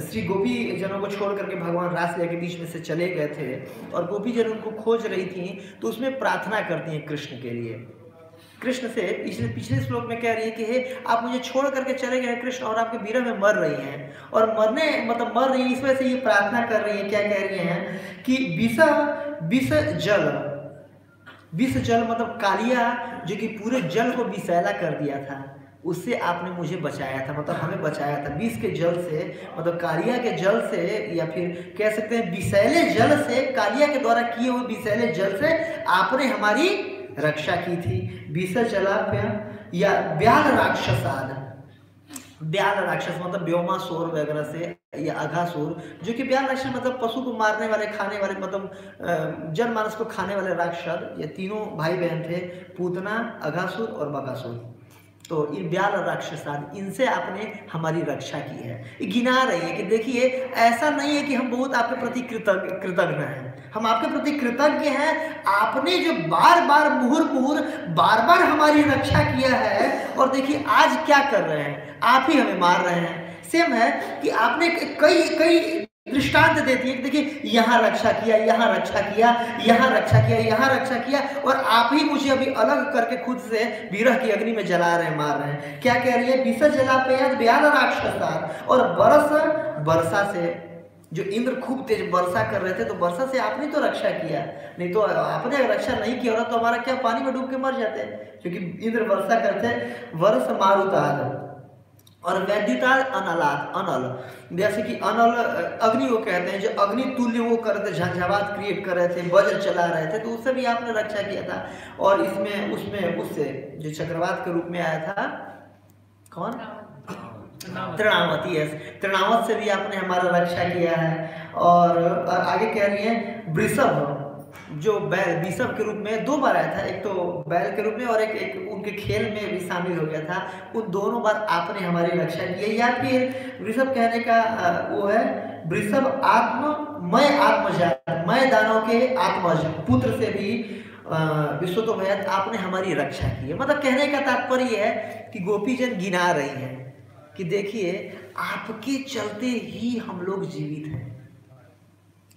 Speaker 1: श्री गोपी जनों को छोड़ करके भगवान रासलीला के बीच में से चले गए थे और गोपी जन उनको खोज रही थी, तो उसमें प्रार्थना करती हैं कृष्ण के लिए। कृष्ण से पिछले श्लोक में कह रही है कि हे आप मुझे छोड़ करके चले गए कृष्ण और आपके विरह में मर रही हैं, और मर रही है, इस वजह से ये प्रार्थना कर रही है। क्या कह रही हैं कि विष जल मतलब कालिया जो कि पूरे जल को विषैला कर दिया था, उससे आपने मुझे बचाया था, मतलब हमें बचाया था विष के जल से, मतलब कालिया के जल से, या फिर कह सकते हैं विषैले जल से, कालिया के द्वारा किए हुए विषैले जल से आपने हमारी रक्षा की थी। विष जलाप्य या व्याल राक्षसाद, व्याल राक्षस मतलब व्योमासुर वगैरह से, या अघासुर जो कि व्याल राक्षस मतलब पशु को मारने वाले, खाने वाले, मतलब जनमानस को खाने वाले राक्षस। ये तीनों भाई बहन थे, पूतना, अघासुर और बकासुर। तो इन व्याल राक्षसाद, इनसे आपने हमारी रक्षा की है। गिना रही है कि देखिए ऐसा नहीं है कि हम बहुत आपके प्रति कृतज्ञ हैं, हम आपके प्रति कृतज्ञ हैं, आपने जो बार बार मुहुर बार बार हमारी रक्षा किया है, और देखिए आज क्या कर रहे हैं, आप ही हमें मार रहे हैं। सेम है कि आपने कई दृष्टांत देती है कि देखिए यहाँ रक्षा किया, यहाँ रक्षा किया, यहाँ रक्षा किया, यहाँ रक्षा किया, और आप ही मुझे अभी अलग करके खुद से विरह की अग्नि में जला रहे हैं, मार रहे हैं। क्या कह रही है, विष जलापयाद व्याल राक्षसाद, और वर्षा से, जो इंद्र खूब तेज वर्षा कर रहे थे, तो वर्षा से आपने तो रक्षा किया, नहीं तो आपने अगर रक्षा नहीं किया होता तो हमारा क्या, पानी में डूब के मर जाते, क्योंकि इंद्र वर्षा करते। वर्ष मारुताद और वैद्युताद अनलाद, अनल जैसे कि अनल अग्नि को कहते हैं, जो अग्नि तुल्य वो कर रहे थे, झंझावात क्रिएट कर रहे थे, वज्र चला रहे थे, तो उससे भी आपने रक्षा किया था। और इसमें उससे जो चक्रवात के रूप में आया था, कौन, तृणावती है, तृणावत से भी आपने हमारा रक्षा किया है। और आगे कह रही है वृषभ, जो बैल वृषभ के रूप में 2 बार आया था, एक तो बैल के रूप में और एक उनके खेल में भी शामिल हो गया था, उन दोनों बार आपने हमारी रक्षा की है। या फिर वृषभ कहने का वो है वृषभ आत्ममय, आत्मजात, मय दानव के आत्मज पुत्र से भी विश्वतो भयात आपने हमारी रक्षा की है। मतलब कहने का तात्पर्य है कि गोपीजन गिना रही हैं कि देखिए आपके चलते ही हम लोग जीवित हैं,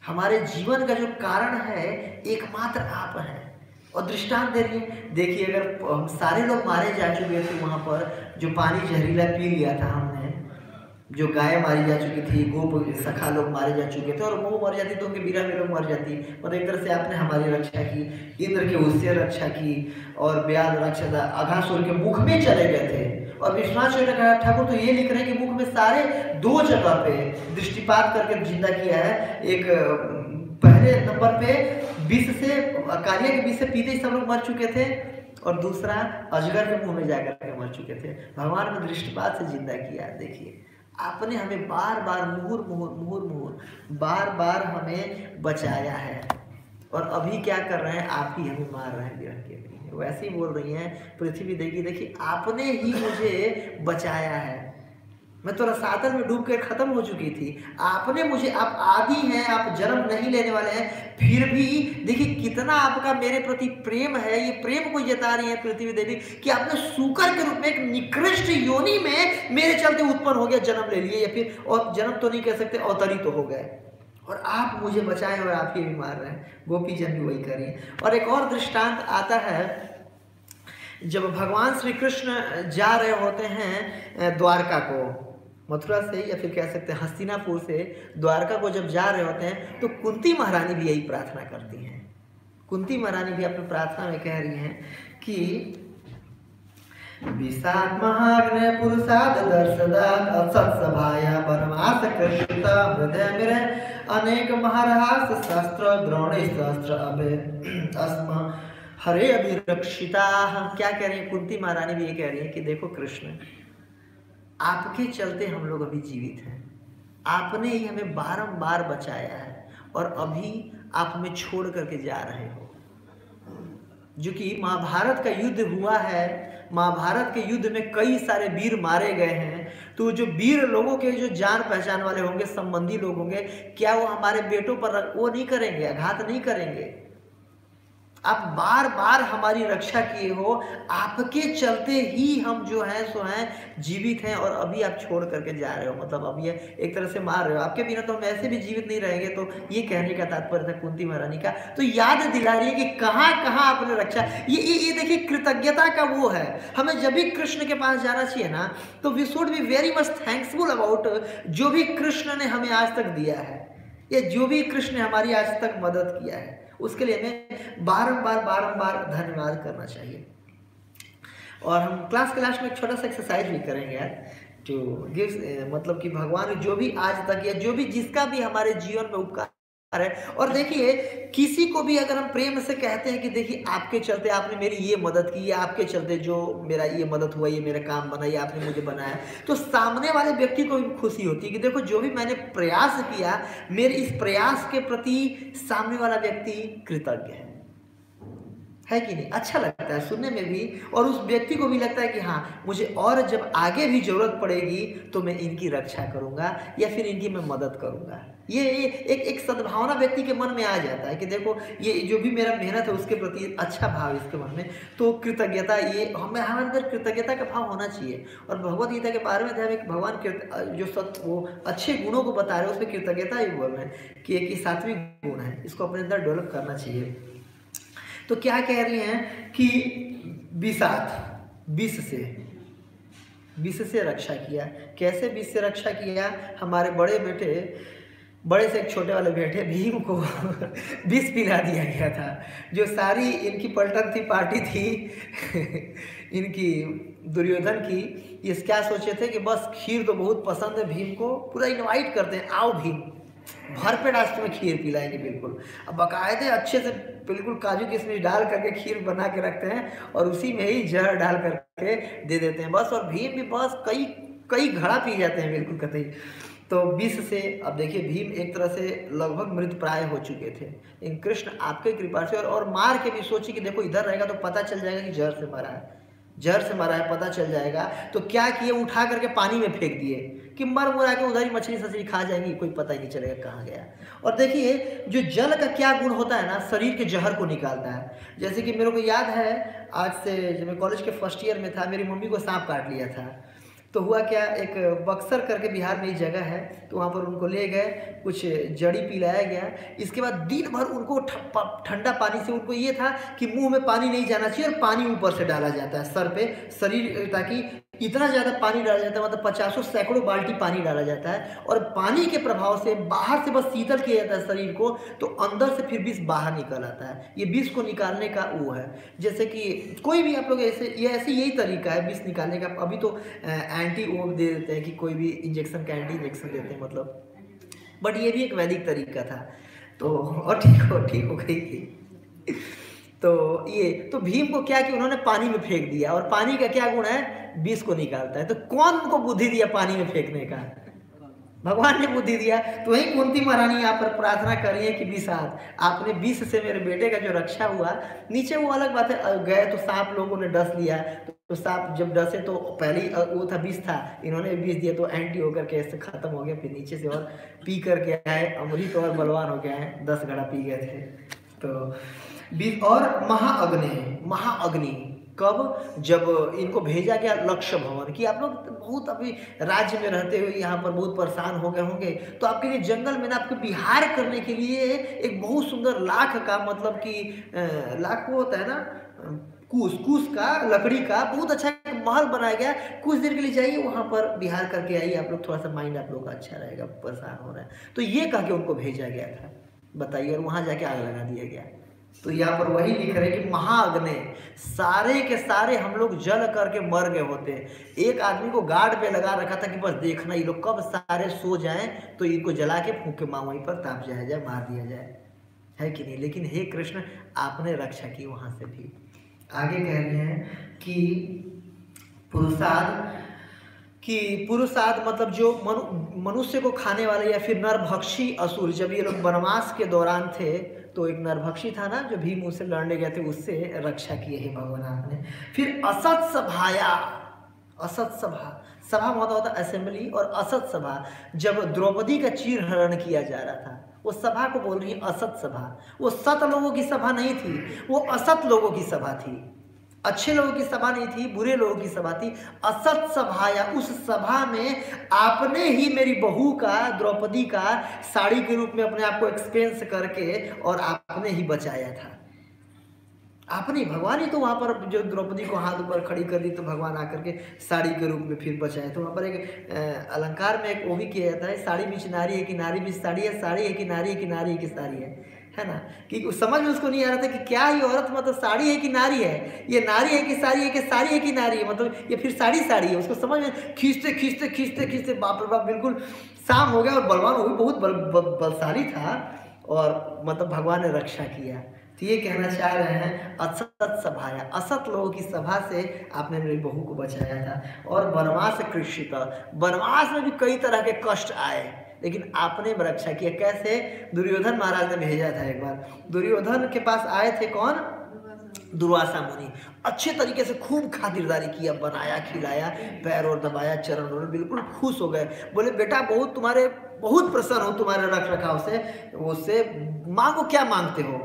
Speaker 1: हमारे जीवन का जो कारण है एकमात्र आप हैं। और दृष्टांत दे रही है, देखिए अगर सारे लोग मारे जा चुके थे वहाँ पर, जो पानी जहरीला पी लिया था हमने, जो गाय मारी जा चुकी थी, गोप सखा लोग मारे जा चुके थे, और वो मर जाती तो उनके विरह में लोग मर जाती, मतलब एक तरह से आपने हमारी रक्षा की, इंद्र के उससे रक्षा की, और व्याल राक्षस अघासुर के मुख में चले गए थे। और विश्वनाथ ठाकुर तो ये लिख रहे हैं कि मुख में सारे 2 जगह पे दृष्टिपात करके जिंदा किया है। एक पहले नंबर पे विष से, कालिया के विष से पीते ही सब लोग मर चुके थे, और दूसरा अजगर के मुंह में जाकर के मर चुके थे, भगवान ने दृष्टिपात से जिंदा किया। देखिए आपने हमें बार बार मुहुर बार बार हमें बचाया है, और अभी क्या कर रहे हैं, आप ही हमें मार रहे हैं विरह के लिए। वैसे ही बोल रही हैं पृथ्वी देवी, देखिए आपने ही मुझे बचाया है, मैं तो रसातल में डूब कर खत्म हो चुकी थी, आपने मुझे, आप आदि हैं, आप जन्म नहीं लेने वाले हैं, फिर भी देखिए कितना आपका मेरे प्रति प्रेम है। ये प्रेम को जता रही है पृथ्वी देवी कि आपने सूकर के रूप में एक निकृष्ट योनि में मेरे चलते उत्पन्न हो गया, जन्म ले लिए, या फिर और जन्म तो नहीं कह सकते, अवतरित तो हो गए, और आप मुझे बचाए और आप ही भी मार रहे हैं। गोपी जन भी वही कर रही है। और एक और दृष्टांत आता है, जब भगवान श्री कृष्ण जा रहे होते हैं द्वारका को, मथुरा से या फिर कह सकते हैं हस्तिनापुर से द्वारका को जब जा रहे होते हैं, तो कुंती महारानी भी यही प्रार्थना करती हैं। कुंती महारानी भी अपनी प्रार्थना में कह रही हैं कि विषाद महाग्ने पुरुषाद दर्शदात असत सभाया वनवास कृष्णता हृदय मेरे अनेक महारहास शास्त्र द्रोणे शास्त्र अभे अस्म हरे अभिरक्षिता। क्या कह रही है कुंती महारानी भी ये कह रही है कि देखो कृष्ण, आपके चलते हम लोग अभी जीवित हैं, आपने ही हमें बारंबार बचाया है, और अभी आप हमें छोड़ करके जा रहे हो। जो कि महाभारत का युद्ध हुआ है, महाभारत के युद्ध में कई सारे वीर मारे गए हैं, तो जो वीर लोगों के जो जान पहचान वाले होंगे, संबंधी लोग होंगे, क्या वो हमारे बेटों पर वो नहीं करेंगे, आघात नहीं करेंगे? आप बार बार हमारी रक्षा किए हो, आपके चलते ही हम जो है सो हैं जीवित हैं, और अभी आप छोड़ करके जा रहे हो, मतलब अब ये एक तरह से मार रहे हो। आपके बिना तो हम ऐसे भी जीवित नहीं रहेंगे। तो ये कहने का तात्पर्य था कुंती महारानी का। तो याद दिला रही है कि कहाँ कहाँ आपने रक्षा, ये देखिए कृतज्ञता का वो है। हमें जब भी कृष्ण के पास जाना चाहिए ना, तो we should be very much thanksful about जो भी कृष्ण ने हमें आज तक दिया है, या जो भी कृष्ण ने हमारी आज तक मदद किया है, उसके लिए हमें बारंबार धन्यवाद करना चाहिए। और हम क्लास में एक छोटा सा एक्सरसाइज भी करेंगे यार, जो गिव्स मतलब कि भगवान जो भी आज तक या जो भी जिसका भी हमारे जीवन में उपकार है। और देखिए किसी को भी अगर हम प्रेम से कहते हैं कि देखिए आपके चलते आपने मेरी ये मदद की, या आपके चलते जो मेरा ये मदद हुआ, ये मेरा काम बना, या आपने मुझे बनाया, तो सामने वाले व्यक्ति को भी खुशी होती है कि देखो जो भी मैंने प्रयास किया, मेरे इस प्रयास के प्रति सामने वाला व्यक्ति कृतज्ञ है कि नहीं? अच्छा लगता है सुनने में भी, और उस व्यक्ति को भी लगता है कि हाँ मुझे और जब आगे भी जरूरत पड़ेगी तो मैं इनकी रक्षा करूंगा या फिर इनकी मैं मदद करूंगा। ये एक सद्भावना व्यक्ति के मन में आ जाता है कि देखो ये जो भी मेरा मेहनत है उसके प्रति अच्छा भाव इसके मन में, तो कृतज्ञता, ये हमारे अंदर कृतज्ञता का भाव होना चाहिए। और भगवद गीता के बारे में ध्यान, भगवान जो वो अच्छे गुणों को बता रहे हैं उसमें कृतज्ञता ही बोल रहे हैं कि एक सात्विक गुण है, इसको अपने अंदर डेवलप करना चाहिए। तो क्या कह रही हैं कि विष से रक्षा किया। कैसे विष से रक्षा किया? हमारे बड़े से एक छोटे वाले बेटे भीम को विष पिला दिया गया था। जो सारी इनकी पलटन थी, पार्टी थी इनकी दुर्योधन की, ये क्या सोचे थे कि बस खीर तो बहुत पसंद है भीम को, पूरा इनवाइट करते हैं, आओ भीम भर पेट आज तुम्हें खीर पिलाएंगे बिल्कुल। अब बाकायदे अच्छे से बिल्कुल काजू किशमिश डाल करके खीर बना के रखते हैं और उसी में ही जहर डाल करके दे देते हैं बस। और भीम भी बस कई घड़ा पी जाते हैं बिल्कुल कतई। तो विष से, अब देखिए भीम एक तरह से लगभग मृत प्राय हो चुके थे, लेकिन कृष्ण आपके कृपा से और मार के भी सोची कि देखो इधर रहेगा तो पता चल जाएगा कि जहर से मारा है पता चल जाएगा। तो क्या किए, उठा करके पानी में फेंक दिए कि मर मुरा के उधर ही मछली सछली खा जाएंगी, कोई पता ही नहीं चलेगा कहाँ गया। और देखिए जो जल का क्या गुण होता है ना, शरीर के जहर को निकालता है। जैसे कि मेरे को याद है, आज से जब मैं कॉलेज के फर्स्ट ईयर में था, मेरी मम्मी को सांप काट लिया था। तो हुआ क्या, एक बक्सर करके बिहार में एक जगह है, तो वहाँ पर उनको ले गए, कुछ जड़ी पिलाया गया। इसके बाद दिन भर उनको ठंडा पानी से, उनको ये था कि मुंह में पानी नहीं जाना चाहिए और पानी ऊपर से डाला जाता है सर पे, शरीर, ताकि इतना ज़्यादा पानी डाला जाता है, मतलब 50 सैकड़ों बाल्टी पानी डाला जाता है। और पानी के प्रभाव से बाहर से बस शीतल किया जाता है शरीर को, तो अंदर से फिर विष बाहर निकल आता है। ये विष को निकालने का वो है, जैसे कि कोई भी आप लोग यही तरीका है विष निकालने का। अभी तो एंटी वो दे देते हैं कि कोई भी इंजेक्शन का एंटी इंजेक्शन देते हैं मतलब, बट ये भी एक वैदिक तरीका था। तो और ठीक हो गई थी। तो भीम को क्या कि उन्होंने पानी में फेंक दिया, और पानी का क्या गुण है, विष को निकालता है। तो कौन उनको बुद्धि दिया पानी में फेंकने का? भगवान ने बुद्धि दिया। तो वही कुंती महारानी यहाँ पर प्रार्थना करी है कि विषाद, आपने विष से मेरे बेटे का जो रक्षा हुआ। नीचे वो अलग बात है, गए तो सांप लोगों ने डस लिया, तो सांप जब डसे तो पहले ही वो था विष था, इन्होंने विष दिया तो एंटी होकर के ऐसे खत्म हो गया। फिर नीचे से और पी करके आए, अमृत और बलवान हो गया है, 10 घड़ा पी गए थे। तो और महाअग्नि कब, जब इनको भेजा गया लक्ष्य भवन कि आप लोग बहुत अभी राज्य में रहते हुए यहाँ पर बहुत परेशान हो गए होंगे, तो आपके लिए जंगल में ना आपको विहार करने के लिए एक बहुत सुंदर लाख का, मतलब कि लाख वो होता है ना, कूस का, लकड़ी का बहुत अच्छा महल बनाया गया। कुछ देर के लिए जाइए वहाँ पर विहार करके आइए, आप लोग थोड़ा सा माइंड आप लोग का अच्छा रहेगा, परेशान हो रहा है। तो ये कह के उनको भेजा गया था, बताइए, और वहाँ जाके आग लगा दिया गया। तो यहाँ पर वही लिख रहे कि महाअग्नि, सारे के सारे हम लोग जल करके मर गए होते। एक आदमी को गार्ड पे लगा रखा था कि बस देखना ये लोग कब सारे सो जाएं तो इनको जला के फूंक के वहीं पर ताप जाए, मार दिया जाए, है कि नहीं। लेकिन हे कृष्ण, आपने रक्षा की वहाँ से भी। आगे कह रहे हैं कि पुरुषाद मतलब जो मनुष्य को खाने वाले या फिर नरभक्षी असुर, जब ये लोग वनवास के दौरान थे तो एक नरभक्षी था ना जो भीम उससे लड़ने गए थे, उससे रक्षा की है भगवान आपने। फिर असत्स भाया, असत सभा, सभा मतलब होता असेंबली, और असत सभा जब द्रौपदी का चीरहरण किया जा रहा था, वो सभा को बोल रही है असत सभा। वो सत लोगों की सभा नहीं थी, वो असत लोगों की सभा थी। अच्छे लोगों की सभा नहीं थी, बुरे लोगों की सभा थी, असत सभा। या उस सभा में आपने ही मेरी बहू का, द्रौपदी का साड़ी के रूप में अपने आप को एक्सपेंस करके और आपने ही बचाया था। आपने, भगवान ही तो वहाँ पर जो द्रौपदी को हाथ ऊपर खड़ी कर दी तो भगवान आकर के साड़ी के रूप में फिर बचाए। तो वहाँ पर एक अलंकार में एक वो भी किया जाता है, साड़ी बीच नारी है कि नारी बीच साड़ी है, साड़ी है कि नारी है कि नारी है कि साड़ी है ना। कि समझ में उसको नहीं आ रहा था कि क्या ये औरत मतलब साड़ी है कि नारी है, ये नारी है कि साड़ी है कि साड़ी है कि नारी है, मतलब ये फिर साड़ी साड़ी है। उसको समझ में खींचते खींचते खींचते खींचते बाप रे बाप बिल्कुल शाम हो गया। और बलवान वो भी बहुत बलशाली था और मतलब भगवान ने रक्षा किया। तो ये कहना चाह रहे हैं असत सभाया, असत लोगों की सभा से आपने मेरी बहू को बचाया था। और वनवास कृषित, वनवास में भी कई तरह के कष्ट आए लेकिन आपने रक्षा किया। कैसे? दुर्योधन महाराज ने भेजा था एक बार, दुर्योधन के पास आए थे कौन? दुर्वासा मुनि। अच्छे तरीके से खूब खातिरदारी किया, बनाया, खिलाया, पैर और दबाया, चरण और बिल्कुल खुश हो गए। बोले बेटा बहुत तुम्हारे बहुत प्रसन्न हो तुम्हारे रख रखाव से, उससे मांगो क्या मांगते हो,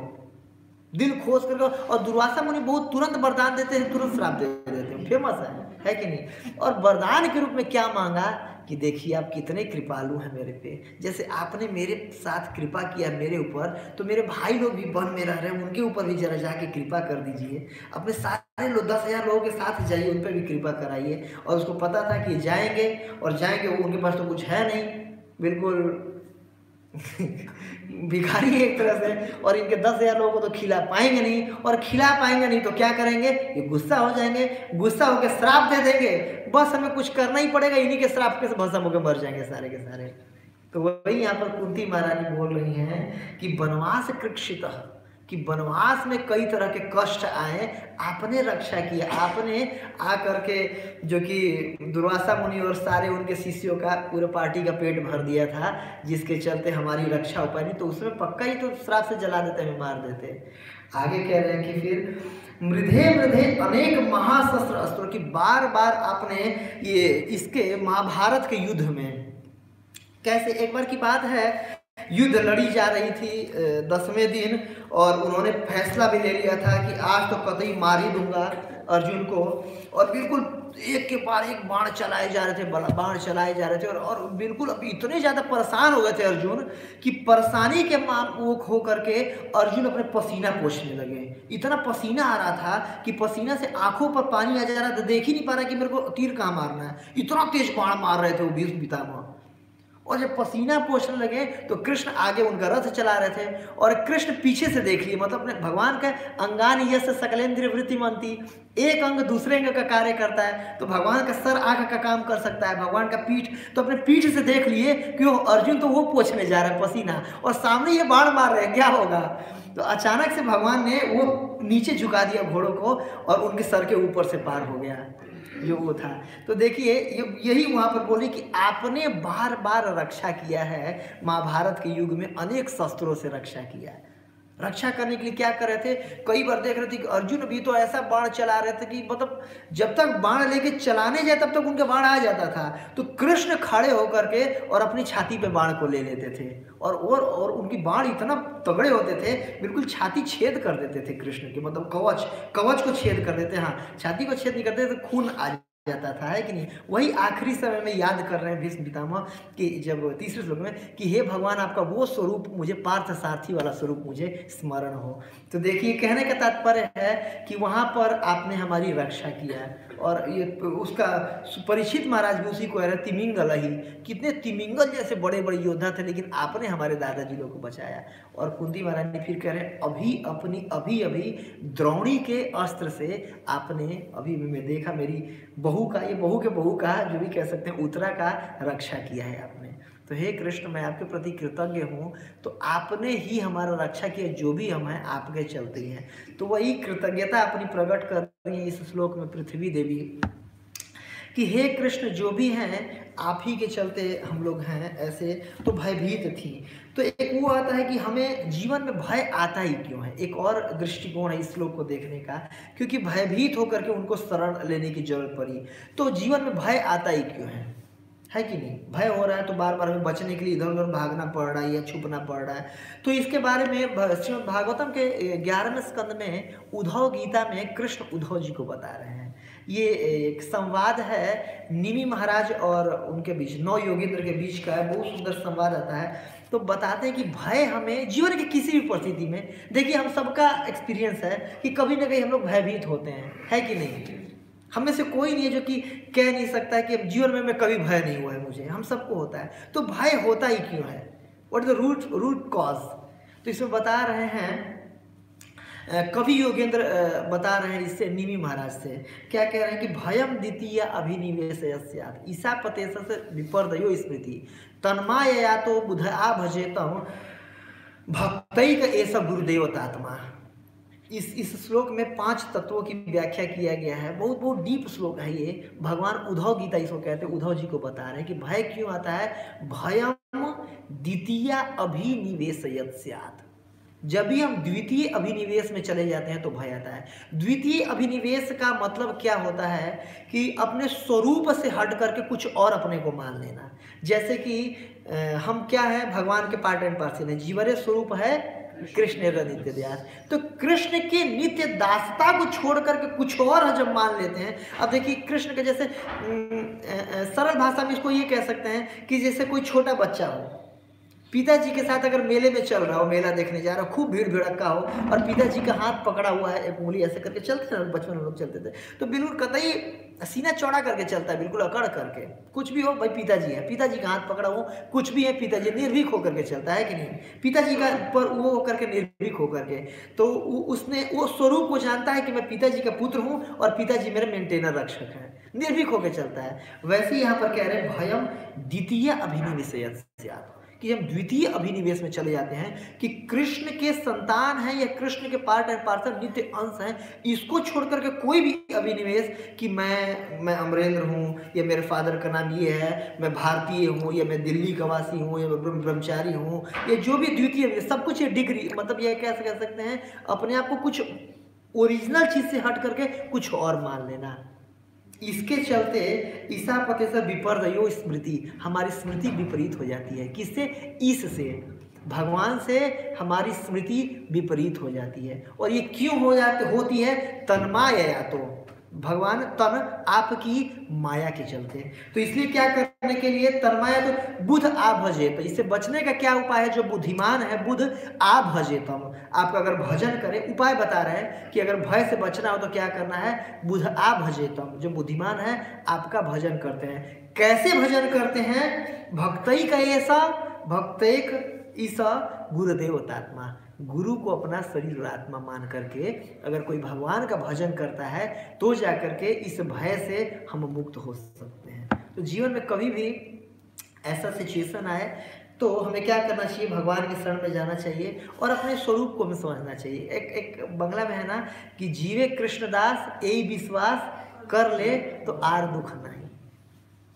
Speaker 1: दिल खोज करके। और दुर्वासा मुनि बहुत तुरंत वरदान देते हैं, तुरंत श्राप दे देते हैं, फेमस है कि नहीं। और वरदान के रूप में क्या मांगा कि देखिए आप कितने कृपालु हैं मेरे पे, जैसे आपने मेरे साथ कृपा किया मेरे ऊपर, तो मेरे भाई लोग भी वन में रह रहे हैं, उनके ऊपर भी जरा जाके कृपा कर दीजिए। अपने सारे लोग 10,000 लोगों के साथ जाइए, उन पर भी कृपा कराइए। और उसको पता था कि जाएंगे और जाएंगे, उनके पास तो कुछ है नहीं, बिल्कुल भिखारी है एक तरह से, और इनके 10,000 लोगों को तो खिला पाएंगे नहीं, और खिला पाएंगे नहीं तो क्या करेंगे, ये गुस्सा हो जाएंगे, गुस्सा होकर श्राप दे देंगे, बस हमें कुछ करना ही पड़ेगा, इन्हीं के श्राप के भस्म होकर मर जाएंगे सारे के सारे। तो वही यहाँ पर कुंती महारानी बोल रही हैं कि वनवास कृक्षित, कि वनवास में कई तरह के कष्ट आए, आपने रक्षा किया। आपने आकर के जो कि दुर्वासा मुनि और सारे उनके शिष्यों का पूरे पार्टी का पेट भर दिया था, जिसके चलते हमारी रक्षा हो पाई। नहीं तो उसमें पक्का ही तो श्राप से जला देते, हमें मार देते। आगे कह रहे हैं कि फिर मृधे मृधे अनेक महाशस्त्र अस्त्रों की, बार बार आपने ये इसके महाभारत के युद्ध में, कैसे एक बार की बात है, युद्ध लड़ी जा रही थी 10वें दिन, और उन्होंने फैसला भी ले लिया था कि आज तो कतई मार ही दूंगा अर्जुन को। और बिल्कुल एक के बाद एक बाण चलाए जा रहे थे, बाण चलाए जा रहे थे, और बिल्कुल अब इतने ज़्यादा परेशान हो गए थे अर्जुन कि परेशानी के वो खो करके अर्जुन अपने पसीना पोंछने लगे। इतना पसीना आ रहा था कि पसीना से आंखों पर पानी आ जा रहा था, देख ही नहीं पा रहा कि मेरे को तीर कहाँ मारना है, इतना तेज बाण मार रहे थे वो भीष्म पितामह। और जब पसीना पोंछने लगे तो कृष्ण आगे उनका रथ चला रहे थे, और कृष्ण पीछे से देख लिए, मतलब अपने भगवान का अंगान यश सकलेंद्रिय वृत्तिमंती, एक अंग दूसरे अंग का कार्य करता है। तो भगवान का सर आंख का काम कर सकता है, भगवान का पीठ, तो अपने पीठ से देख लिए कि वो अर्जुन तो वो पोंछने जा रहा है पसीना, और सामने ये बाण मार रहे हैं, क्या होगा। तो अचानक से भगवान ने वो नीचे झुका दिया घोड़ों को, और उनके सर के ऊपर से पार हो गया जो वो था। तो देखिए यही वहाँ पर बोले कि आपने बार बार रक्षा किया है, महाभारत के युग में अनेक शस्त्रों से रक्षा किया है। रक्षा करने के लिए क्या कर रहे थे, कई बार देख रहे थे कि अर्जुन भी तो ऐसा बाण चला रहे थे कि मतलब जब तक बाण लेके चलाने जाए तब तक उनके बाण आ जाता था, तो कृष्ण खड़े होकर के और अपनी छाती पे बाण को ले लेते थे, और उनकी बाण इतना तगड़े होते थे, बिल्कुल छाती छेद कर देते थे कृष्ण के, मतलब कवच को छेद कर देते, हाँ छाती को छेद नहीं करते तो खून आ जाता था, है कि नहीं। वही आखिरी समय में याद कर रहे हैं भीष्म पितामह कि जब तीसरे श्लोक में कि हे भगवान आपका वो स्वरूप मुझे, पार्थ सारथी वाला स्वरूप मुझे स्मरण हो। तो देखिए कहने का तात्पर्य है कि वहाँ पर आपने हमारी रक्षा किया है। और ये उसका परीक्षित महाराज भी उसी को कह रहे तिमिंगल ही, कितने तिमिंगल जैसे बड़े बड़े योद्धा थे, लेकिन आपने हमारे दादाजी लोग को बचाया। और कुंती महाराज ने फिर कह रहे हैं अभी द्रोणी के अस्त्र से आपने, अभी मैं देखा मेरी बहू का, ये बहू का जो भी कह सकते हैं उत्तरा का रक्षा किया है आपने। तो हे कृष्ण मैं आपके प्रति कृतज्ञ हूँ, तो आपने ही हमारा रक्षा किया, जो भी हम हैं आपके चलते ही हैं। तो वही कृतज्ञता अपनी प्रकट कर रही है इस श्लोक में पृथ्वी देवी, कि हे कृष्ण जो भी हैं आप ही के चलते हम लोग हैं ऐसे, तो भयभीत थी। तो एक वो आता है कि हमें जीवन में भय आता ही क्यों है, एक और दृष्टिकोण है इस श्लोक को देखने का, क्योंकि भयभीत होकर के उनको शरण लेने की जरूरत पड़ी। तो जीवन में भय आता ही क्यों है कि नहीं? भय हो रहा है तो बार बार हमें बचने के लिए इधर उधर भागना पड़ रहा है या छुपना पड़ रहा है। तो इसके बारे में श्रीमद् भागवतम के 11वें स्कंद में उद्धव गीता में कृष्ण उद्धव जी को बता रहे हैं। ये एक संवाद है निमि महाराज और उनके बीच, 9 योगेंद्र के बीच का है, बहुत सुंदर संवाद आता है। तो बताते हैं कि भय हमें जीवन की किसी भी परिस्थिति में, देखिए हम सबका एक्सपीरियंस है कि कभी ना कहीं हम लोग भयभीत होते हैं, है कि नहीं? हम में से कोई नहीं है जो कि कह नहीं सकता है कि अब जीवन में मैं कभी भय नहीं हुआ है मुझे, हम सबको होता है। तो भय होता ही क्यों है? What is the root cause? तो इसमें बता रहे हैं कवि योगेंद्र बता रहे हैं इससे निमि महाराज से, क्या कह रहे हैं कि भयम द्वितीय अभिनिवेश ईसा पतेश से विपर्दयो स्मृति तन्मायया तो बुधआ भजेतम भक्तैक ऐसा गुरुदेवतात्मा। इस श्लोक में 5 तत्वों की व्याख्या किया गया है। बहुत बहुत डीप श्लोक है ये। भगवान उद्धव गीता इसको कहते हैं, उद्धव जी को बता रहे हैं कि भय क्यों आता है। भयम द्वितीय अभिनिवेशयत् स्यात्, जब भी हम द्वितीय अभिनिवेश में चले जाते हैं तो भय आता है। द्वितीय अभिनिवेश का मतलब क्या होता है कि अपने स्वरूप से हट करके कुछ और अपने को मान लेना। जैसे कि हम क्या है, भगवान के पार्ट एंड पार्सल हैं, जीवरे स्वरूप है कृष्ण नित्य दास। तो कृष्ण की नित्य दासता को छोड़ करके कुछ और जब मान लेते हैं, अब देखिए कृष्ण के जैसे सरल भाषा में इसको ये कह सकते हैं कि जैसे कोई छोटा बच्चा हो, पिताजी के साथ अगर मेले में चल रहा हो, मेला देखने जा रहा हो, खूब भीड़ भड़का हो और पिताजी का हाथ पकड़ा हुआ है, एक उंगली ऐसे करके चलते थे, बचपन में लोग चलते थे, तो बिल्कुल कतई सीना चौड़ा करके चलता है, बिल्कुल अकड़ करके। कुछ भी हो भाई पिताजी है, पिताजी का हाथ पकड़ा हो, कुछ भी है पिताजी, निर्भीक होकर के चलता है कि नहीं? पिताजी का पर वो होकर के निर्भीक होकर के, तो उसने वो स्वरूप को जानता है कि मैं पिताजी का पुत्र हूँ और पिताजी मेरे मेंटेनर रक्षक है, निर्भीक होकर चलता है। वैसे ही यहाँ पर कह रहे हैं भयम द्वितीय अभिनिवेशयत् स्यात्, कि हम द्वितीय अभिनिवेश में चले जाते हैं कि कृष्ण के संतान हैं या कृष्ण के पार्ट एंड पार्सल नित्य अंश हैं, इसको छोड़ करके कोई भी अभिनिवेश कि मैं अमरेंद्र हूँ या मेरे फादर का नाम ये है, मैं भारतीय हूँ या मैं दिल्ली का वासी हूँ या मैं ब्रह्मचारी हूँ, ये जो भी द्वितीय सब कुछ ये डिग्री, मतलब ये कैसे कह सकते हैं, अपने आप को कुछ ओरिजिनल चीज़ से हट करके कुछ और मान लेना। इसके चलते ईसा पते से विपर्दयो स्मृति, हमारी स्मृति विपरीत हो जाती है। किससे? ईश से, भगवान से हमारी स्मृति विपरीत हो जाती है। और ये क्यों होती है? तन्माया, तो भगवान तन आपकी माया के चलते। तो इसलिए क्या करने के लिए तन्माया, तो बुध आ भजे, तो इससे बचने का क्या उपाय है? जो बुद्धिमान है बुध आ भजेतम, आपका अगर भजन करे, उपाय बता रहे हैं कि अगर भय से बचना हो तो क्या करना है? बुध आ भजेतम, जो बुद्धिमान है आपका भजन करते हैं। कैसे भजन करते हैं? भक्तई का ऐसा, भक्तैक ईसा गुरुदेवतात्मा, गुरु को अपना शरीर और आत्मा मान करके अगर कोई भगवान का भजन करता है तो जा करके इस भय से हम मुक्त हो सकते हैं। तो जीवन में कभी भी ऐसा सिचुएशन आए तो हमें क्या करना चाहिए? भगवान के शरण में जाना चाहिए और अपने स्वरूप को हमें समझना चाहिए। एक बंगला में है ना कि जीवे कृष्णदास यही विश्वास कर ले तो आर दुख नहीं।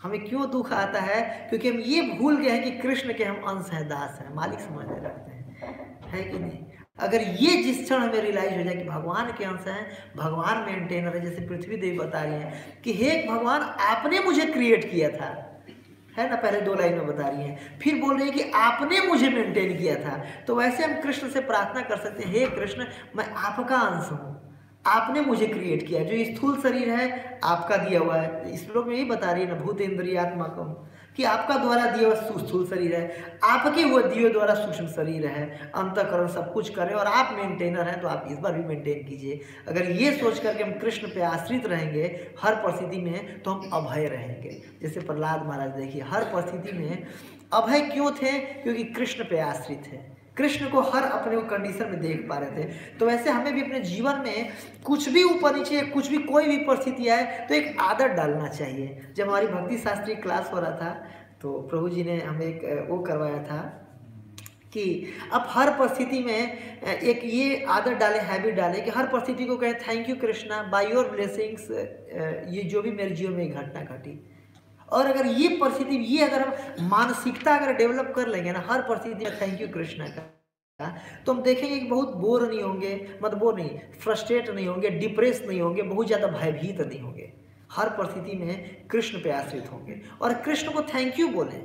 Speaker 1: हमें क्यों दुख आता है? क्योंकि हम ये भूल गए हैं कि कृष्ण के हम अंश हैं, दास हैं, मालिक समझने लगते हैं, है कि नहीं? अगर ये जिस क्षण हमें रियलाइज हो जाए कि भगवान के अंश हैं, भगवान मेंटेनर है, जैसे पृथ्वी देवी बता रही हैं कि हे भगवान आपने मुझे क्रिएट किया था, है ना, पहले 2 लाइन में बता रही हैं, फिर बोल रही है कि आपने मुझे मेंटेन किया था। तो वैसे हम कृष्ण से प्रार्थना कर सकते हैं, हे कृष्ण मैं आपका अंश हूँ, आपने मुझे क्रिएट किया, जो स्थूल शरीर है आपका दिया हुआ है। इस श्लोक में यही बता रही है ना, भूतेन्द्रियात्मकम, कि आपका द्वारा दिया हुआ स्थूल शरीर है, आपके वो दिए द्वारा सूक्ष्म शरीर है, अंतःकरण सब कुछ करें और आप मेंटेनर हैं, तो आप इस बार भी मेंटेन कीजिए। अगर ये सोच करके हम कृष्ण पे आश्रित रहेंगे हर परिस्थिति में तो हम अभय रहेंगे। जैसे प्रहलाद महाराज देखिए हर परिस्थिति में अभय क्यों थे? क्योंकि कृष्ण पे आश्रित है, कृष्ण को हर अपने को कंडीशन में देख पा रहे थे। तो वैसे हमें भी अपने जीवन में कुछ भी ऊपर नीचे, कुछ भी कोई भी परिस्थिति आए तो एक आदत डालना चाहिए। जब हमारी भक्ति शास्त्री क्लास हो रहा था तो प्रभु जी ने हमें एक वो करवाया था कि आप हर परिस्थिति में एक ये आदत डालें, हैबिट डालें कि हर परिस्थिति को कहें thank you Krishna, by your blessings ये जो भी मेरे जीवन में घटना घटी। और अगर ये परिस्थिति, ये अगर हम मानसिकता अगर डेवलप कर लेंगे ना हर परिस्थिति में थैंक यू कृष्णा का, तो हम देखेंगे कि बहुत बोर नहीं होंगे, मतलब बोर नहीं, फ्रस्ट्रेट नहीं होंगे, डिप्रेस नहीं होंगे, बहुत ज़्यादा भयभीत नहीं होंगे। हर परिस्थिति में कृष्ण पे आश्रित होंगे और कृष्ण को थैंक यू बोलें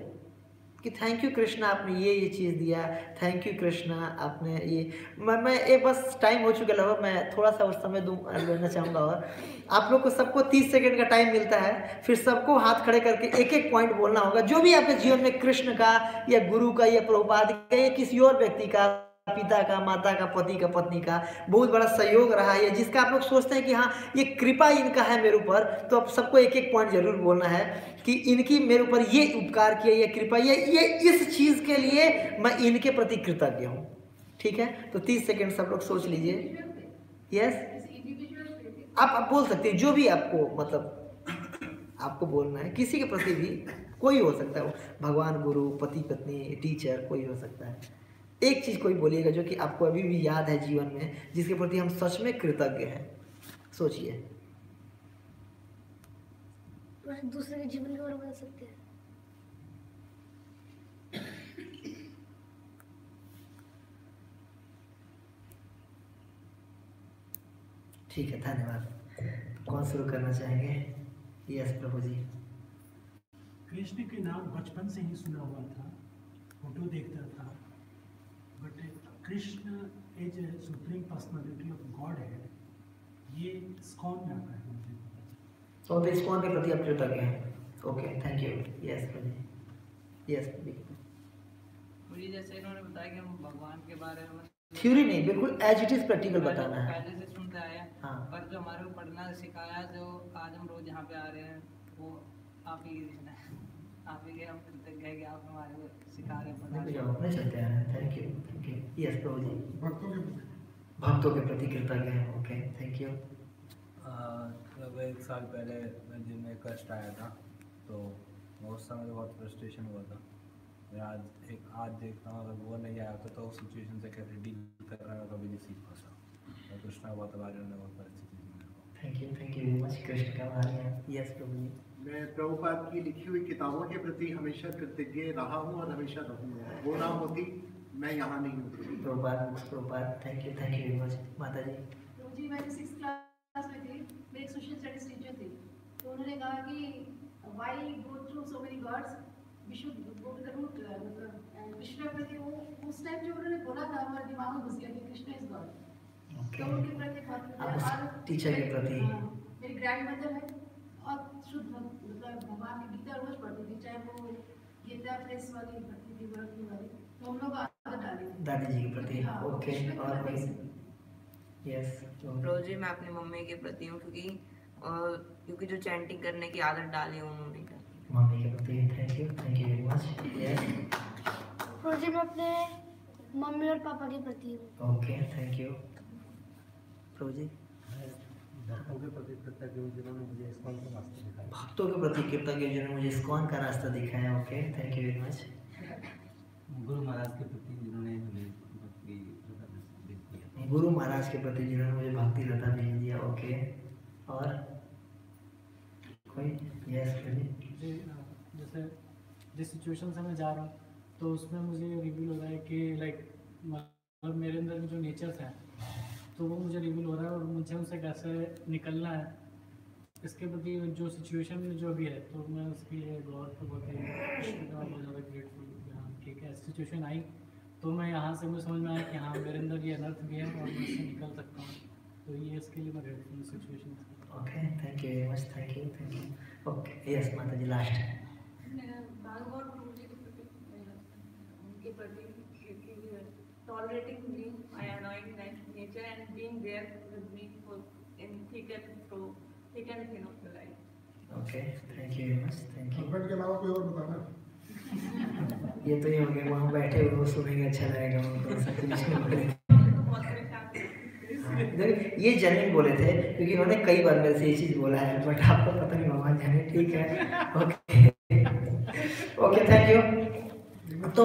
Speaker 1: कि थैंक यू कृष्णा, आपने ये चीज़ दिया, थैंक यू कृष्णा आपने ये। मैं ये बस टाइम हो चुका लगभग, मैं थोड़ा सा उस समय लेना चाहूँगा। और आप लोग को सबको 30 सेकंड का टाइम मिलता है, फिर सबको हाथ खड़े करके एक एक पॉइंट बोलना होगा जो भी आपके जीवन में कृष्ण का या गुरु का या प्रभुपाद का या किसी और व्यक्ति का, पिता का, माता का, पति का, पत्नी का बहुत बड़ा सहयोग रहा है, जिसका आप लोग सोचते हैं कि हाँ ये कृपा इनका है मेरे ऊपर, तो आप सबको एक एक पॉइंट जरूर बोलना है कि इनकी मेरे ऊपर ये उपकार किया, ये कृपा, ये इस चीज़ के लिए मैं इनके प्रति कृतज्ञ हूँ। ठीक है, तो 30 सेकेंड सब लोग सोच लीजिए। यस, आप बोल सकते हैं जो भी आपको मतलब आपको बोलना है, किसी के प्रति भी, कोई हो सकता है वो, भगवान, गुरु, पति पत्नी, टीचर, कोई हो सकता है। एक चीज़ कोई बोलिएगा जो कि आपको अभी भी याद है जीवन में, जिसके प्रति हम सच में कृतज्ञ हैं। सोचिए।
Speaker 5: दूसरे के जीवन के बारे में बता सकते हैं।
Speaker 1: ठीक है, धन्यवाद। कौन शुरू करना चाहेंगे? यस प्रभु जी।
Speaker 6: कृष्ण के नाम बचपन से ही सुना हुआ था, फोटो देखता था, but Krishna as a supreme personality of god है, ये स्कॉन में आता है मुझे पता चला।
Speaker 1: तो स्कॉन के प्रति आप कृतज्ञ हैं। Okay, thank you. Yes Prabhu, yes
Speaker 7: मुझे जैसे इन्होंने बताया कि हम भगवान के बारे में
Speaker 1: थ्योरी नहीं, बिल्कुल एज इट इज प्रैक्टिकल बताना है।
Speaker 7: पहले से सुनते आए हैं,
Speaker 1: हाँ।
Speaker 7: पर जो हमारे को पढ़ना सिखाया, जो आज हम रोज यहाँ पे आ रहे हैं, वो आप ही आप ही के हम कृतज्ञ हैं कि आप हमारे को सिखा रहे हैं, पढ़ा रहे हैं।
Speaker 1: अपने चलते हैं। Thank you, thank you. Yes Prabhu ji. भक्तों के प्रति कृतज्ञ हैं। Okay, thank you.
Speaker 8: जब 1 साल पहले मैं जिम में कष्ट आया था, तो उस समय बहुत फ्रस्ट्रेशन हुआ था। मैं आज देखता हूँ, अगर वो नहीं आया होता तो उस सिचुएशन से कैसे डील करना है कभी नहीं सीख पाता। और कृष्णा बहुत बार बहुत परिस्थिति में।
Speaker 1: Thank you very much. Krishna का आभार। यस प्रभु जी।
Speaker 2: मैं प्रभुपाद की लिखी हुई किताबों के प्रति हमेशा कृतज्ञ रहा हूँ और हमेशा रहूँगा। वो ना होती मैं यहाँ नहीं होती।
Speaker 1: Prabhupada thank you very much. माता जी।
Speaker 9: जी मैं 6th क्लास में थी, मेरी एक सोशल स्टडीज टीचर थी, तो उन्होंने कहा कि why go through so many gods, we should go to the root. मतलब कृष्ण प्रति वो उस टाइम जो उन्होंने बोला था हमारे दिमाग में घुस गया कि कृष्ण इज गॉड। तो उनके प्रति बहुत
Speaker 1: टीचर के प्रति
Speaker 9: मेरी ग्रैंड मदर है और शुद्ध मतलब भगवान की गीता रोज पढ़ती थी, चाहे वो गीता प्रेस वाली पढ़ती थी, वर्तनी वाली, तो हम लोग आदत डाली थी
Speaker 1: दादी जी के प्रति। ओके, और कोई? यस
Speaker 10: प्रभु जी, मैं अपनी मम्मी के प्रति हूँ, क्योंकि जो चैंटिंग करने की आदत डाली उन्होंने कर।
Speaker 1: मम्मी के प्रति thank you very much. Yes
Speaker 5: Prabhu ji, मैं अपने मम्मी और पापा के प्रति हूँ।
Speaker 1: Okay, thank you. Prabhu ji.
Speaker 8: भक्तों के प्रति कृतज्ञ हूँ जिन्होंने मुझे इस्कॉन का रास्ता दिखाया।
Speaker 1: भक्तों के प्रति कृतज्ञ जिन्होंने मुझे इस्कॉन का रास्ता दिखाया। Okay, thank you very much.
Speaker 8: Guru Maharaj के प्रति जिन्होंने मुझे भक्ति दिया।
Speaker 1: गुरु महाराज के प्रति जिन्होंने मुझे भक्ति लता भेज दिया। ओके, और कोई? यस प्रभु।
Speaker 6: जैसे जिस सिचुएशन से मैं जा रहा हूँ, तो उसमें मुझे रिवील हो रहा है कि लाइक मतलब मेरे अंदर जो नेचर्स हैं, तो वो मुझे रिवील हो रहा है और मुझे उनसे कैसे निकलना है, इसके प्रति जो सिचुएशन में जो भी है, तो मैं उसके लिए गॉड को बहुत ज़्यादा ग्रेटफुल। हाँ ठीक है, सिचुएशन आई तो मैं यहाँ से मुझे समझ में आया कि हाँ मेरे अंदर ये अनर्थ भी है और मैं इससे निकल सकता हूँ, तो ये इसके लिए मैं grateful situation.
Speaker 1: Okay, thank you very much. Thank you. Okay, yes माता जी, लास्ट।
Speaker 4: भागवत गुरु जी उनके प्रति tolerating me, my annoying nature, and being there with me for in thick and thin of the life.
Speaker 1: Okay, thank you very much. Thank you.
Speaker 2: Husband के अलावा कोई और बताना?
Speaker 1: ये तो ये हो गया, वहाँ बैठे हुए वो सुनेंगे, अच्छा लगेगा उनको। सब ये जेन्युइन बोले थे क्योंकि उन्होंने कई बार मेरे से ये चीज़ बोला है, बट आपको पता नहीं, भगवान जाने। ठीक है, ओके ओके, थैंक यू। तो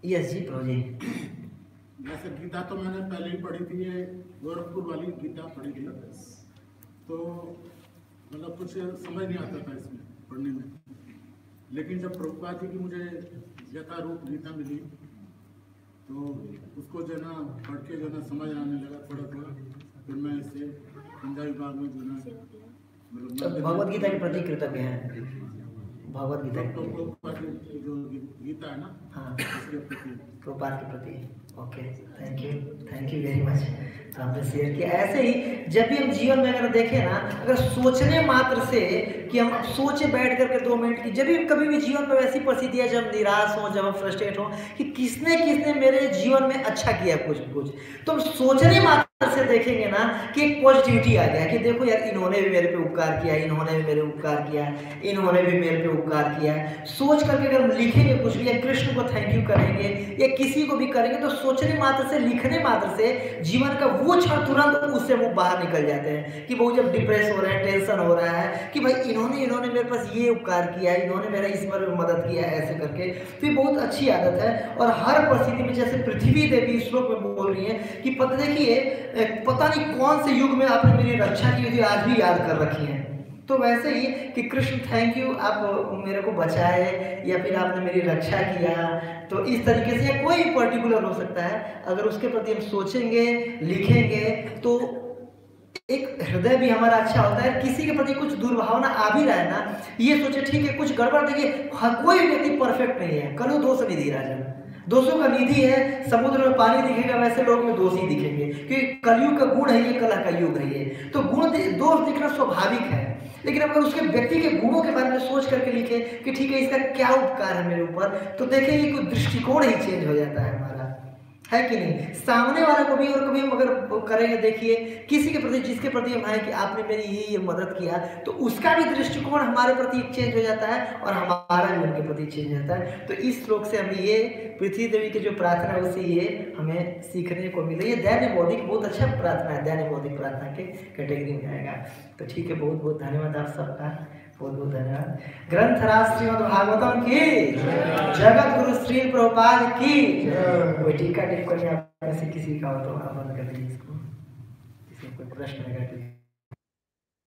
Speaker 1: यस जी प्रभु जी।
Speaker 2: जैसे गीता तो मैंने पहले ही पढ़ी थी, ये गोरखपुर वाली गीता पढ़ी थी, तो मतलब कुछ समझ नहीं आता था इसमें पढ़ने में। लेकिन जब प्रभुपाद जी की मुझे यथारूप गीता मिली तो उसको जो है ना पढ़ के जो है ना समझ आने लगा थोड़ा थोड़ा। फिर मैं इससे पंजाबी भाग में जो है ना
Speaker 1: तो भगवत गीता के प्रति कृतज्ञ हैं। भगवत गीता
Speaker 2: तो प्रभुपाद की जो गीता है ना,
Speaker 1: हाँ
Speaker 2: उसके प्रति,
Speaker 1: प्रभुपाद के प्रति। Okay, thank you very much. तो आपने शेयर किया। ऐसे ही जब भी हम जीवन में अगर देखें ना, अगर सोचने मात्र से कि हम सोचे बैठ करके 2 मिनट की, जब भी कभी भी जीवन में वैसी परिस्थितियाँ जब हम निराश हो, जब हम फ्रस्ट्रेट हो कि किसने मेरे जीवन में अच्छा किया कुछ, तो हम सोचने मात्र से देखेंगे ना कि एक पॉजिटिविटी आ गया कि देखो यार इन्होंने भी मेरे पे उपकार किया, इन्होंने भी मेरे उपकार किया, इन्होंने भी मेरे पे उपकार किया। सोच करके अगर हम लिखेंगे कुछ भी, या कृष्ण को थैंक यू करेंगे या किसी को भी करेंगे, तो सोचने मात्र से, लिखने मात्र से जीवन का वो क्षण तुरंत उससे वो बाहर निकल जाते हैं कि वो जब डिप्रेस हो रहे हैं, टेंशन हो रहा है कि भाई इन्होंने मेरे पास ये उपकार किया, इन्होंने मेरा इस बारे में मदद किया, ऐसे करके। तो ये बहुत अच्छी आदत है। और हर परिस्थिति में, जैसे पृथ्वी देवी श्लोक में बोल रही है कि देखिए पता नहीं कौन से युग में आपने मेरी रक्षा की थी, आज भी याद कर रखी है। तो वैसे ही कि कृष्ण थैंक यू, आप मेरे को बचाए या फिर आपने मेरी रक्षा किया। तो इस तरीके से कोई पर्टिकुलर हो सकता है, अगर उसके प्रति हम सोचेंगे, लिखेंगे, तो एक हृदय भी हमारा अच्छा होता है। किसी के प्रति कुछ दुर्भावना आ भी रहा है ना, ये सोचे ठीक है कुछ गड़बड़, देखिए कोई व्यक्ति परफेक्ट नहीं है, कलु दोष निधि राजन, दोषों का निधि है। समुद्र में पानी दिखेगा वैसे लोग में दोष ही दिखेंगे, क्योंकि कलयुग का गुण है ये, कला का युग है ये। तो गुण दोष दिखना स्वाभाविक है, लेकिन अगर उसके व्यक्ति के गुणों के बारे में सोच करके लिखे कि ठीक है इसका क्या उपकार है मेरे ऊपर, तो देखिए ये कोई दृष्टिकोण ही चेंज हो जाता है हमारा, है कि नहीं। सामने वाला को भी, और कभी हम अगर करेंगे, देखिए किसी के प्रति, जिसके प्रति हम आए कि आपने मेरी ये मदद किया, तो उसका भी दृष्टिकोण हमारे प्रति चेंज हो जाता है और हमारा भी उनके प्रति चेंज हो जाता है। तो इस श्लोक से हमें ये पृथ्वी देवी की जो प्रार्थना है उससे ये हमें सीखने को मिले। ये दैन्य बौद्धिक बहुत अच्छा प्रार्थना है, दैन्य बौद्धिक प्रार्थना के कैटेगरी में आएगा। तो ठीक है, बहुत बहुत धन्यवाद आप सबका, बहुत बहुत धन्यवाद। ग्रंथराज श्रीमद् भागवतम की, जगत गुरु श्री प्रभुपाद की। कोई टीका टिप्पणी आप में से किसी का हो तो आप बंद कर दीजिए इसको, किसी कोई प्रश्न लगा